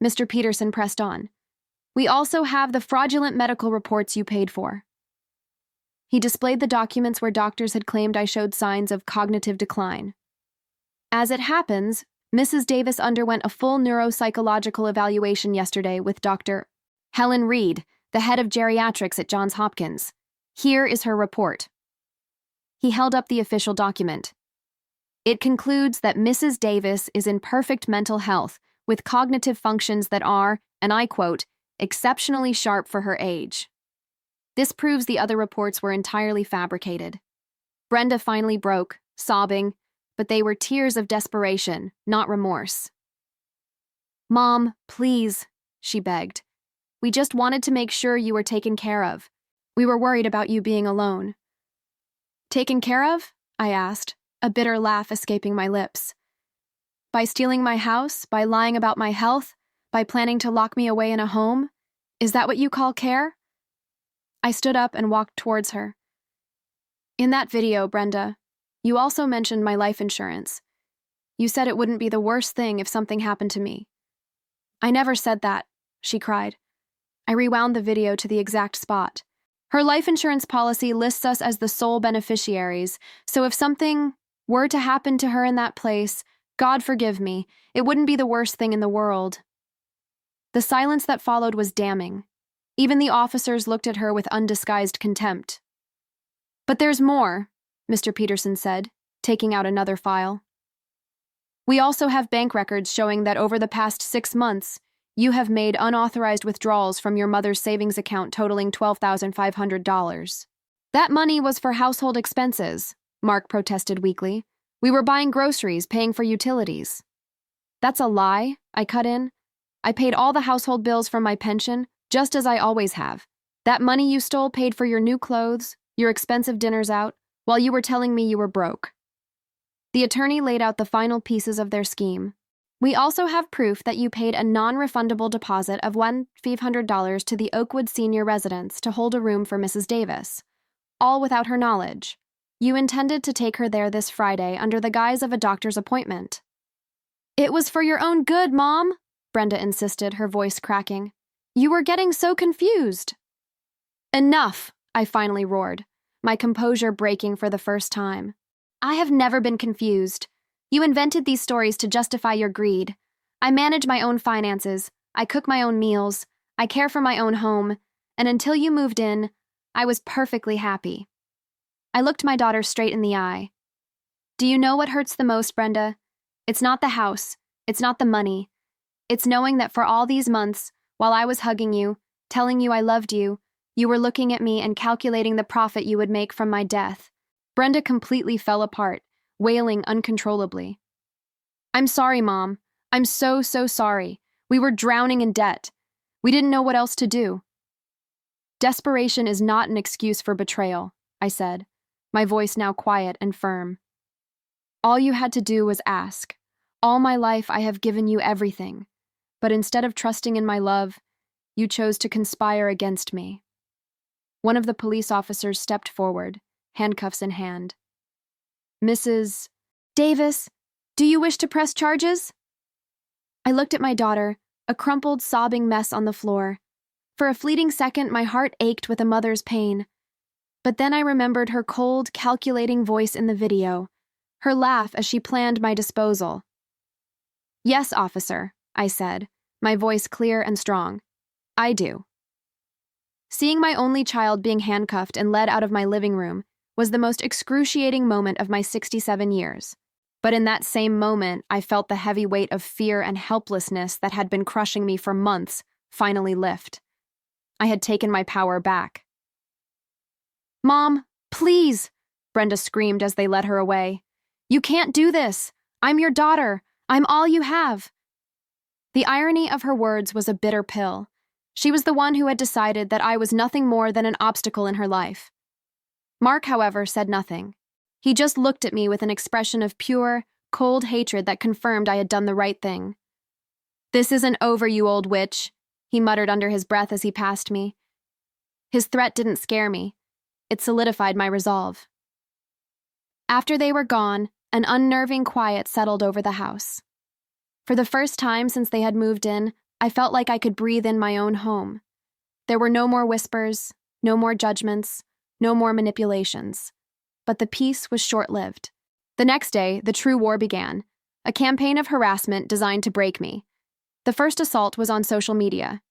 Mr. Peterson pressed on. We also have the fraudulent medical reports you paid for. He displayed the documents where doctors had claimed I showed signs of cognitive decline. As it happens, Mrs. Davis underwent a full neuropsychological evaluation yesterday with Dr. Helen Reed, the head of geriatrics at Johns Hopkins. Here is her report. He held up the official document. It concludes that Mrs. Davis is in perfect mental health, with cognitive functions that are, and I quote, exceptionally sharp for her age. This proves the other reports were entirely fabricated. Brenda finally broke, sobbing, but they were tears of desperation, not remorse. "Mom, please," she begged. "We just wanted to make sure you were taken care of. We were worried about you being alone." "Taken care of?" I asked, a bitter laugh escaping my lips. "By stealing my house, by lying about my health, by planning to lock me away in a home? Is that what you call care?" I stood up and walked towards her. "In that video, Brenda, you also mentioned my life insurance. You said it wouldn't be the worst thing if something happened to me." "I never said that," she cried. I rewound the video to the exact spot. Her life insurance policy lists us as the sole beneficiaries, so if something were to happen to her in that place, God forgive me, it wouldn't be the worst thing in the world. The silence that followed was damning. Even the officers looked at her with undisguised contempt. "But there's more," Mr. Peterson said, taking out another file. "We also have bank records showing that over the past 6 months, you have made unauthorized withdrawals from your mother's savings account totaling $12,500. That money was for household expenses," Mark protested weakly. "We were buying groceries, paying for utilities." "That's a lie," I cut in. "I paid all the household bills from my pension, just as I always have. That money you stole paid for your new clothes, your expensive dinners out, while you were telling me you were broke." The attorney laid out the final pieces of their scheme. "We also have proof that you paid a non-refundable deposit of $1,500 to the Oakwood Senior Residence to hold a room for Mrs. Davis, all without her knowledge. You intended to take her there this Friday under the guise of a doctor's appointment." "It was for your own good, Mom," Brenda insisted, her voice cracking. "You were getting so confused." "Enough," I finally roared, my composure breaking for the first time. "I have never been confused. You invented these stories to justify your greed. I manage my own finances, I cook my own meals, I care for my own home, and until you moved in, I was perfectly happy." I looked my daughter straight in the eye. "Do you know what hurts the most, Brenda? It's not the house, it's not the money. It's knowing that for all these months, while I was hugging you, telling you I loved you, you were looking at me and calculating the profit you would make from my death." Brenda completely fell apart, wailing uncontrollably. "I'm sorry, Mom. I'm so sorry. We were drowning in debt. We didn't know what else to do." "Desperation is not an excuse for betrayal," I said, my voice now quiet and firm. "All you had to do was ask. All my life I have given you everything, but instead of trusting in my love, you chose to conspire against me." One of the police officers stepped forward, handcuffs in hand. "Mrs. Davis, do you wish to press charges?" I looked at my daughter, a crumpled, sobbing mess on the floor. For a fleeting second, my heart ached with a mother's pain. But then I remembered her cold, calculating voice in the video, her laugh as she planned my disposal. "Yes, officer," I said, my voice clear and strong. "I do." Seeing my only child being handcuffed and led out of my living room was the most excruciating moment of my 67 years. But in that same moment, I felt the heavy weight of fear and helplessness that had been crushing me for months finally lift. I had taken my power back. "Mom, please," Brenda screamed as they led her away. "You can't do this. I'm your daughter. I'm all you have." The irony of her words was a bitter pill. She was the one who had decided that I was nothing more than an obstacle in her life. Mark, however, said nothing. He just looked at me with an expression of pure, cold hatred that confirmed I had done the right thing. "This isn't over, you old witch," he muttered under his breath as he passed me. His threat didn't scare me. It solidified my resolve. After they were gone, an unnerving quiet settled over the house. For the first time since they had moved in, I felt like I could breathe in my own home. There were no more whispers, no more judgments, no more manipulations. But the peace was short-lived. The next day, the true war began, a campaign of harassment designed to break me. The first assault was on social media.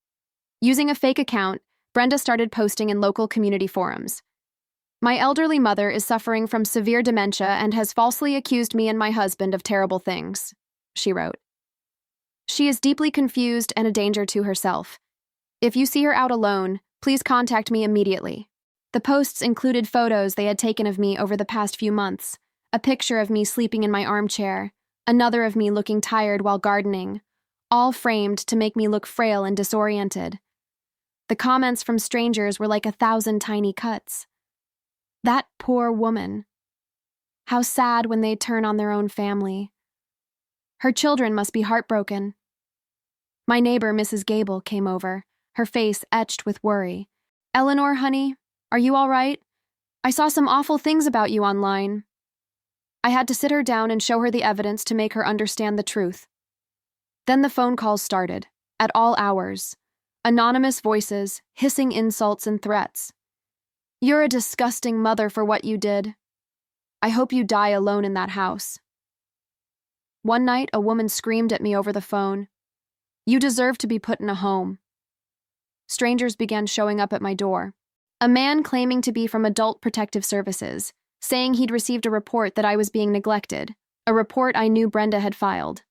Using a fake account, Brenda started posting in local community forums. My elderly mother is suffering from severe dementia and has falsely accused me and my husband of terrible things, she wrote. She is deeply confused and a danger to herself. If you see her out alone, please contact me immediately. The posts included photos they had taken of me over the past few months, a picture of me sleeping in my armchair, another of me looking tired while gardening, all framed to make me look frail and disoriented. The comments from strangers were like 1,000 tiny cuts. That poor woman. How sad when they turn on their own family. Her children must be heartbroken. My neighbor, Mrs. Gable, came over, her face etched with worry. "Eleanor, honey, are you all right? I saw some awful things about you online." I had to sit her down and show her the evidence to make her understand the truth. Then the phone calls started, at all hours. Anonymous voices, hissing insults and threats. "You're a disgusting mother for what you did. I hope you die alone in that house." One night, a woman screamed at me over the phone, "You deserve to be put in a home." Strangers began showing up at my door. A man claiming to be from Adult Protective Services, saying he'd received a report that I was being neglected, a report I knew Brenda had filed.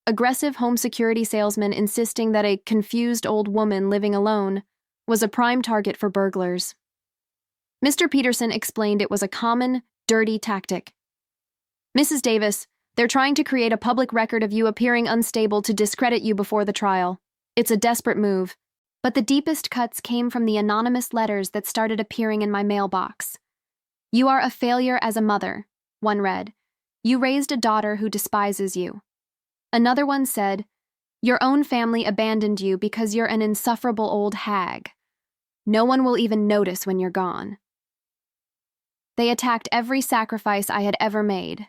Aggressive home security salesman insisting that a confused old woman living alone was a prime target for burglars. Mr. Peterson explained it was a common, dirty tactic. "Mrs. Davis, they're trying to create a public record of you appearing unstable to discredit you before the trial. It's a desperate move." But the deepest cuts came from the anonymous letters that started appearing in my mailbox. "You are a failure as a mother," one read. "You raised a daughter who despises you." Another one said, "Your own family abandoned you because you're an insufferable old hag. No one will even notice when you're gone." They attacked every sacrifice I had ever made.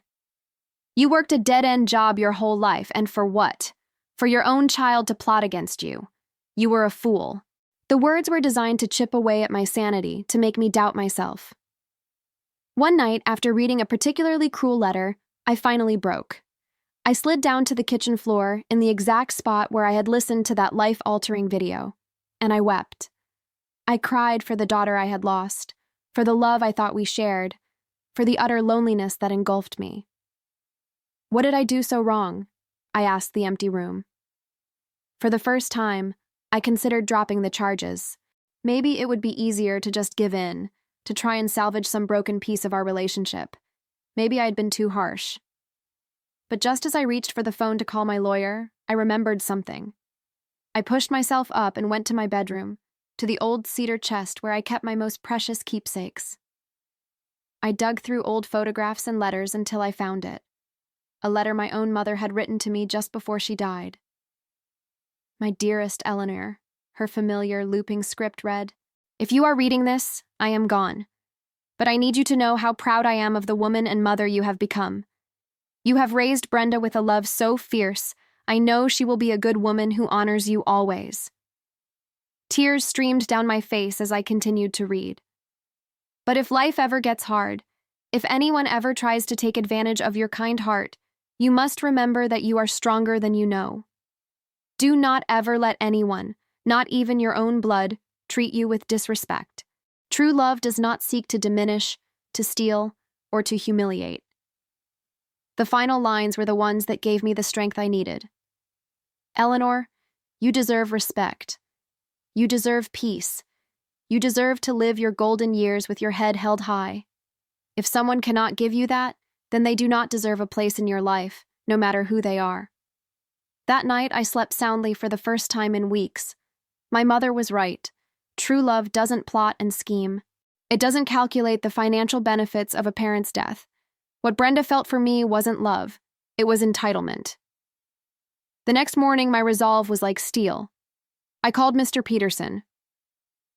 "You worked a dead-end job your whole life, and for what? For your own child to plot against you. You were a fool." The words were designed to chip away at my sanity, to make me doubt myself. One night, after reading a particularly cruel letter, I finally broke. I slid down to the kitchen floor in the exact spot where I had listened to that life-altering video, and I wept. I cried for the daughter I had lost, for the love I thought we shared, for the utter loneliness that engulfed me. What did I do so wrong? I asked the empty room. For the first time, I considered dropping the charges. Maybe it would be easier to just give in, to try and salvage some broken piece of our relationship. Maybe I had been too harsh. But just as I reached for the phone to call my lawyer, I remembered something. I pushed myself up and went to my bedroom, to the old cedar chest where I kept my most precious keepsakes. I dug through old photographs and letters until I found it. A letter my own mother had written to me just before she died. "My dearest Eleanor," her familiar looping script read, "If you are reading this, I am gone. But I need you to know how proud I am of the woman and mother you have become. You have raised Brenda with a love so fierce, I know she will be a good woman who honors you always." Tears streamed down my face as I continued to read. "But if life ever gets hard, if anyone ever tries to take advantage of your kind heart, you must remember that you are stronger than you know. Do not ever let anyone, not even your own blood, treat you with disrespect. True love does not seek to diminish, to steal, or to humiliate." The final lines were the ones that gave me the strength I needed. "Eleanor, you deserve respect. You deserve peace. You deserve to live your golden years with your head held high. If someone cannot give you that, then they do not deserve a place in your life, no matter who they are." That night, I slept soundly for the first time in weeks. My mother was right. True love doesn't plot and scheme. It doesn't calculate the financial benefits of a parent's death. What Brenda felt for me wasn't love. It was entitlement. The next morning, my resolve was like steel. I called Mr. Peterson.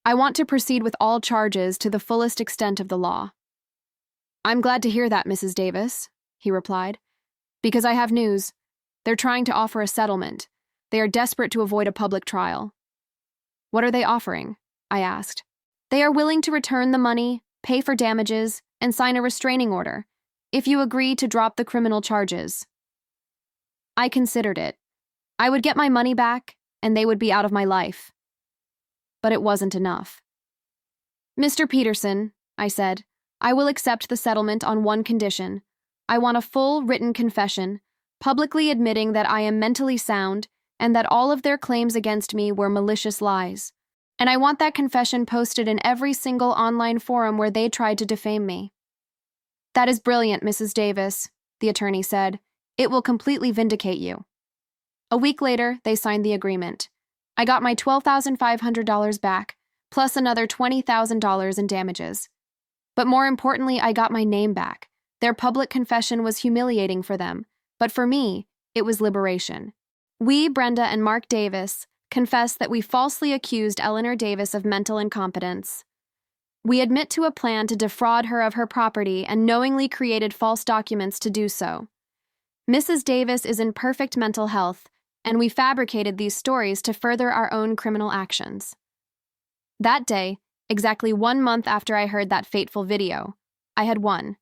"I want to proceed with all charges to the fullest extent of the law." "I'm glad to hear that, Mrs. Davis," he replied, "because I have news. They're trying to offer a settlement. They are desperate to avoid a public trial." "What are they offering?" I asked. "They are willing to return the money, pay for damages, and sign a restraining order, if you agree to drop the criminal charges." I considered it. I would get my money back, and they would be out of my life. But it wasn't enough. "Mr. Peterson," I said. I will accept the settlement on one condition. I want a full written confession, publicly admitting that I am mentally sound and that all of their claims against me were malicious lies. And I want that confession posted in every single online forum where they tried to defame me. That is brilliant, Mrs. Davis, the attorney said. It will completely vindicate you. A week later, they signed the agreement. I got my $12,500 back, plus another $20,000 in damages. But more importantly, I got my name back. Their public confession was humiliating for them, but for me, it was liberation. We, Brenda and Mark Davis, confessed that we falsely accused Eleanor Davis of mental incompetence. We admit to a plan to defraud her of her property and knowingly created false documents to do so. Mrs. Davis is in perfect mental health, and we fabricated these stories to further our own criminal actions. That day, exactly 1 month after I heard that fateful video, I had won.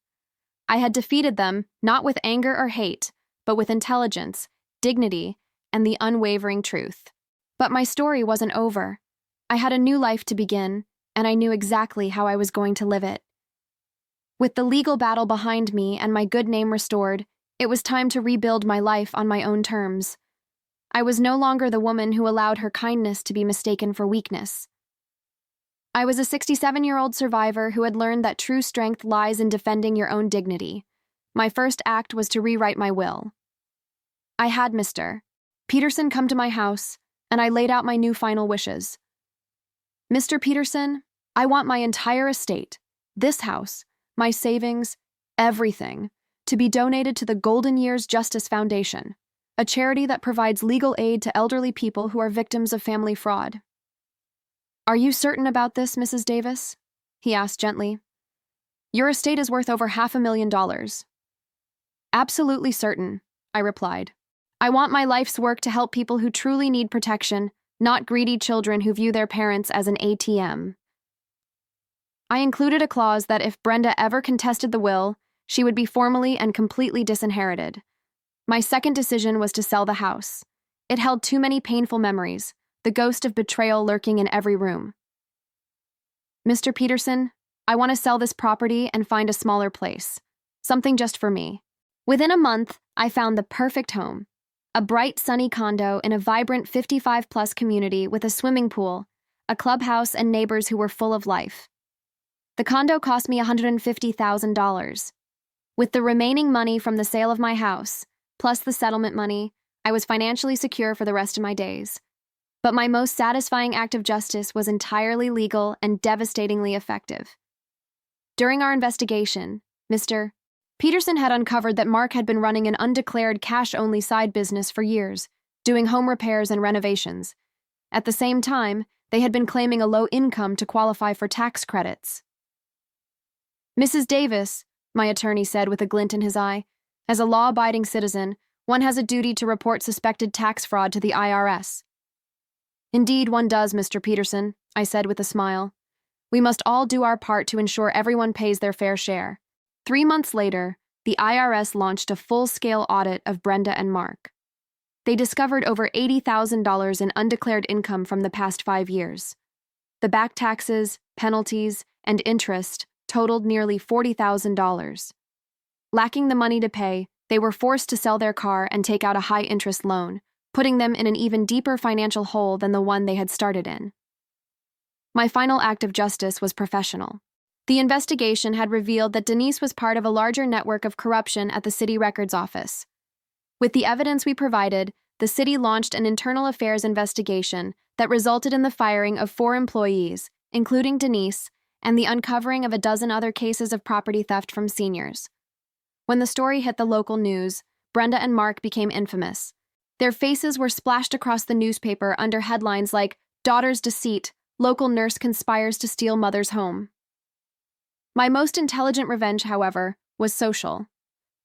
I had defeated them, not with anger or hate, but with intelligence, dignity, and the unwavering truth. But my story wasn't over. I had a new life to begin, and I knew exactly how I was going to live it. With the legal battle behind me and my good name restored, it was time to rebuild my life on my own terms. I was no longer the woman who allowed her kindness to be mistaken for weakness. I was a 67-year-old survivor who had learned that true strength lies in defending your own dignity. My first act was to rewrite my will. I had Mr. Peterson come to my house, and I laid out my new final wishes. Mr. Peterson, I want my entire estate, this house, my savings, everything, to be donated to the Golden Years Justice Foundation, a charity that provides legal aid to elderly people who are victims of family fraud. Are you certain about this, Mrs. Davis? He asked gently. Your estate is worth over $500,000. Absolutely certain, I replied. I want my life's work to help people who truly need protection, not greedy children who view their parents as an ATM. I included a clause that if Brenda ever contested the will, she would be formally and completely disinherited. My second decision was to sell the house. It held too many painful memories, the ghost of betrayal lurking in every room. Mr. Peterson, I want to sell this property and find a smaller place. Something just for me. Within a month, I found the perfect home. A bright, sunny condo in a vibrant 55-plus community with a swimming pool, a clubhouse, and neighbors who were full of life. The condo cost me $150,000. With the remaining money from the sale of my house, plus the settlement money, I was financially secure for the rest of my days. But my most satisfying act of justice was entirely legal and devastatingly effective. During our investigation, Mr. Peterson had uncovered that Mark had been running an undeclared cash-only side business for years, doing home repairs and renovations. At the same time, they had been claiming a low income to qualify for tax credits. Mrs. Davis, my attorney said with a glint in his eye, as a law-abiding citizen, one has a duty to report suspected tax fraud to the IRS. Indeed, one does, Mr. Peterson, I said with a smile. We must all do our part to ensure everyone pays their fair share. 3 months later, the IRS launched a full-scale audit of Brenda and Mark. They discovered over $80,000 in undeclared income from the past 5 years. The back taxes, penalties, and interest totaled nearly $40,000. Lacking the money to pay, they were forced to sell their car and take out a high-interest loan, putting them in an even deeper financial hole than the one they had started in. My final act of justice was professional. The investigation had revealed that Denise was part of a larger network of corruption at the city records office. With the evidence we provided, the city launched an internal affairs investigation that resulted in the firing of 4 employees, including Denise, and the uncovering of a dozen other cases of property theft from seniors. When the story hit the local news, Brenda and Mark became infamous. Their faces were splashed across the newspaper under headlines like, "Daughter's Deceit, Local Nurse Conspires to Steal Mother's Home." My most intelligent revenge, however, was social.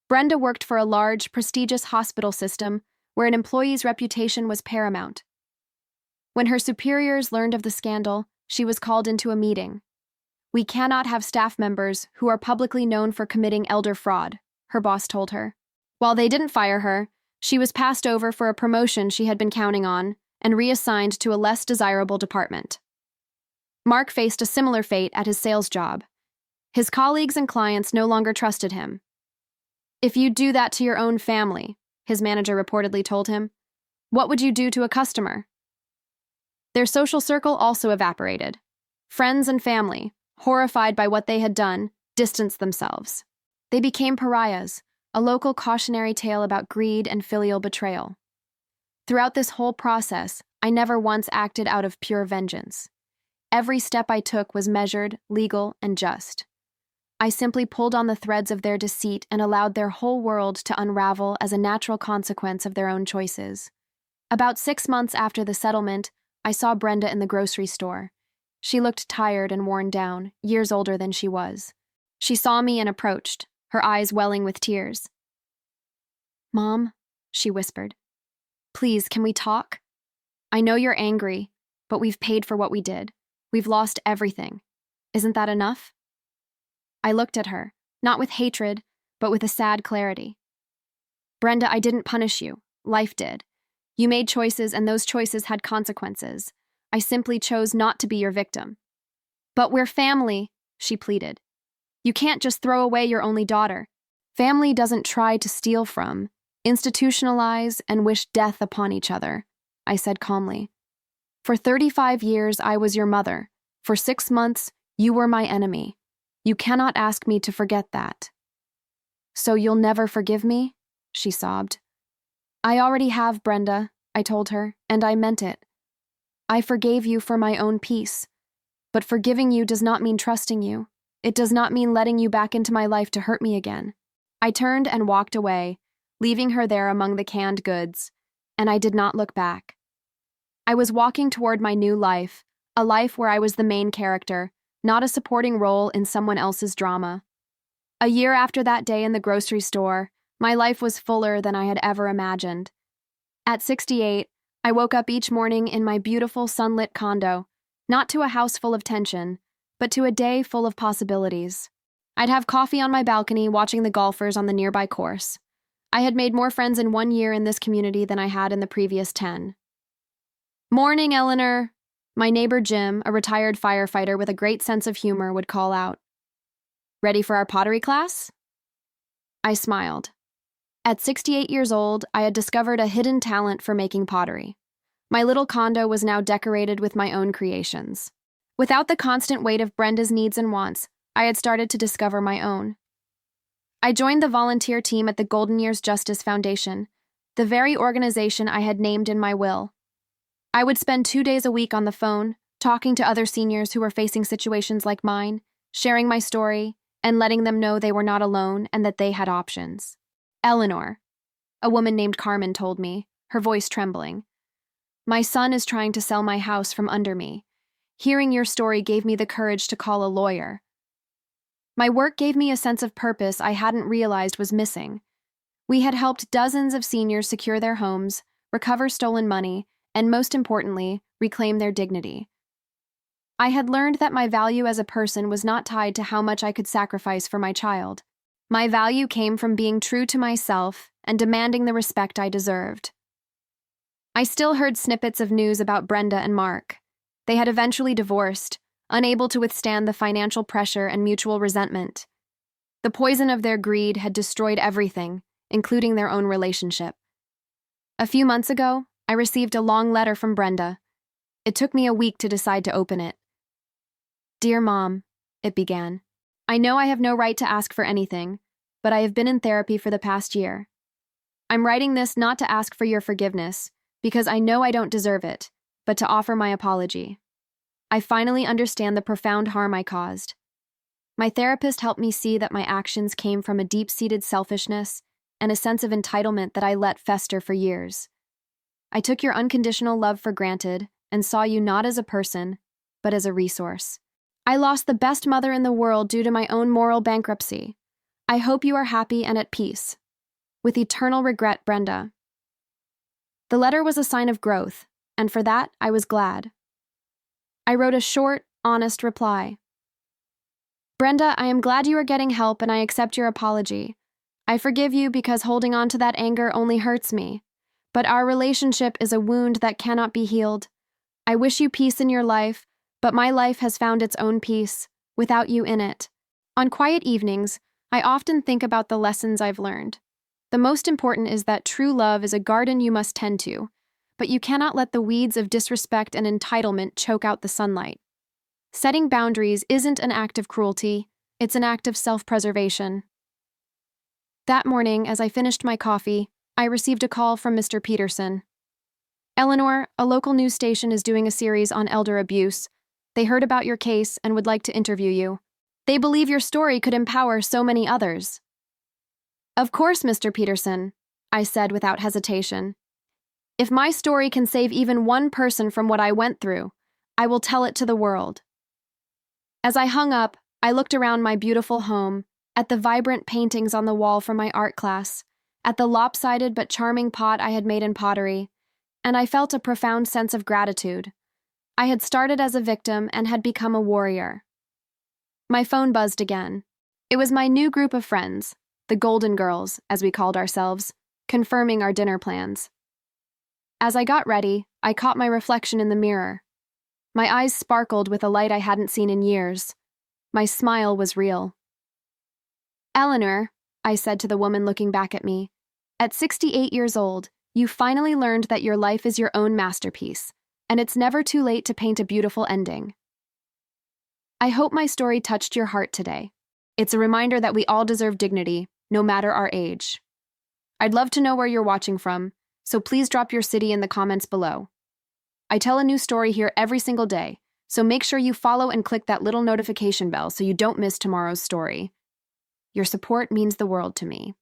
Brenda worked for a large, prestigious hospital system where an employee's reputation was paramount. When her superiors learned of the scandal, she was called into a meeting. We cannot have staff members who are publicly known for committing elder fraud, her boss told her. While they didn't fire her, she was passed over for a promotion she had been counting on and reassigned to a less desirable department. Mark faced a similar fate at his sales job. His colleagues and clients no longer trusted him. "If you do that to your own family," his manager reportedly told him, "what would you do to a customer?" Their social circle also evaporated. Friends and family, horrified by what they had done, distanced themselves. They became pariahs, a local cautionary tale about greed and filial betrayal. Throughout this whole process, I never once acted out of pure vengeance. Every step I took was measured, legal, and just. I simply pulled on the threads of their deceit and allowed their whole world to unravel as a natural consequence of their own choices. About 6 months after the settlement, I saw Brenda in the grocery store. She looked tired and worn down, years older than she was. She saw me and approached, her eyes welling with tears. "Mom," she whispered, "please, can we talk? I know you're angry, but we've paid for what we did. We've lost everything. Isn't that enough?" I looked at her, not with hatred, but with a sad clarity. "Brenda, I didn't punish you. Life did. You made choices, and those choices had consequences. I simply chose not to be your victim." "But we're family," she pleaded. "You can't just throw away your only daughter." "Family doesn't try to steal from, institutionalize, and wish death upon each other," I said calmly. "For 35 years, I was your mother. For 6 months, you were my enemy. You cannot ask me to forget that." "So you'll never forgive me?" she sobbed. "I already have, Brenda," I told her, and I meant it. "I forgave you for my own peace. But forgiving you does not mean trusting you. It does not mean letting you back into my life to hurt me again." I turned and walked away, leaving her there among the canned goods, and I did not look back. I was walking toward my new life, a life where I was the main character, not a supporting role in someone else's drama. A year after that day in the grocery store, my life was fuller than I had ever imagined. At 68, I woke up each morning in my beautiful sunlit condo, not to a house full of tension, but to a day full of possibilities. I'd have coffee on my balcony watching the golfers on the nearby course. I had made more friends in 1 year in this community than I had in the previous 10. "Morning, Eleanor," my neighbor Jim, a retired firefighter with a great sense of humor, would call out. "Ready for our pottery class?" I smiled. At 68 years old, I had discovered a hidden talent for making pottery. My little condo was now decorated with my own creations. Without the constant weight of Brenda's needs and wants, I had started to discover my own. I joined the volunteer team at the Golden Years Justice Foundation, the very organization I had named in my will. I would spend 2 days a week on the phone, talking to other seniors who were facing situations like mine, sharing my story, and letting them know they were not alone and that they had options. "Eleanor," a woman named Carmen told me, her voice trembling, "my son is trying to sell my house from under me. Hearing your story gave me the courage to call a lawyer." My work gave me a sense of purpose I hadn't realized was missing. We had helped dozens of seniors secure their homes, recover stolen money, and most importantly, reclaim their dignity. I had learned that my value as a person was not tied to how much I could sacrifice for my child. My value came from being true to myself and demanding the respect I deserved. I still heard snippets of news about Brenda and Mark. They had eventually divorced, unable to withstand the financial pressure and mutual resentment. The poison of their greed had destroyed everything, including their own relationship. A few months ago, I received a long letter from Brenda. It took me a week to decide to open it. "Dear Mom," it began, "I know I have no right to ask for anything, but I have been in therapy for the past year. I'm writing this not to ask for your forgiveness, because I know I don't deserve it, but to offer my apology. I finally understand the profound harm I caused. My therapist helped me see that my actions came from a deep-seated selfishness and a sense of entitlement that I let fester for years. I took your unconditional love for granted and saw you not as a person, but as a resource. I lost the best mother in the world due to my own moral bankruptcy. I hope you are happy and at peace. With eternal regret, Brenda." The letter was a sign of growth, and for that, I was glad. I wrote a short, honest reply. "Brenda, I am glad you are getting help and I accept your apology. I forgive you because holding on to that anger only hurts me. But our relationship is a wound that cannot be healed. I wish you peace in your life, but my life has found its own peace, without you in it. On quiet evenings, I often think about the lessons I've learned. The most important is that true love is a garden you must tend to, but you cannot let the weeds of disrespect and entitlement choke out the sunlight. Setting boundaries isn't an act of cruelty, it's an act of self-preservation. That morning, as I finished my coffee, I received a call from Mr. Peterson. Eleanor, a local news station is doing a series on elder abuse. They heard about your case and would like to interview you. They believe your story could empower so many others. Of course, Mr. Peterson, I said without hesitation. If my story can save even one person from what I went through, I will tell it to the world. As I hung up, I looked around my beautiful home, at the vibrant paintings on the wall from my art class, at the lopsided but charming pot I had made in pottery, and I felt a profound sense of gratitude. I had started as a victim and had become a warrior. My phone buzzed again. It was my new group of friends, the Golden Girls, as we called ourselves, confirming our dinner plans. As I got ready, I caught my reflection in the mirror. My eyes sparkled with a light I hadn't seen in years. My smile was real. Eleanor, I said to the woman looking back at me, at 68 years old, you finally learned that your life is your own masterpiece, and it's never too late to paint a beautiful ending. I hope my story touched your heart today. It's a reminder that we all deserve dignity, no matter our age. I'd love to know where you're watching from, so please drop your city in the comments below. I tell a new story here every single day, so make sure you follow and click that little notification bell so you don't miss tomorrow's story. Your support means the world to me.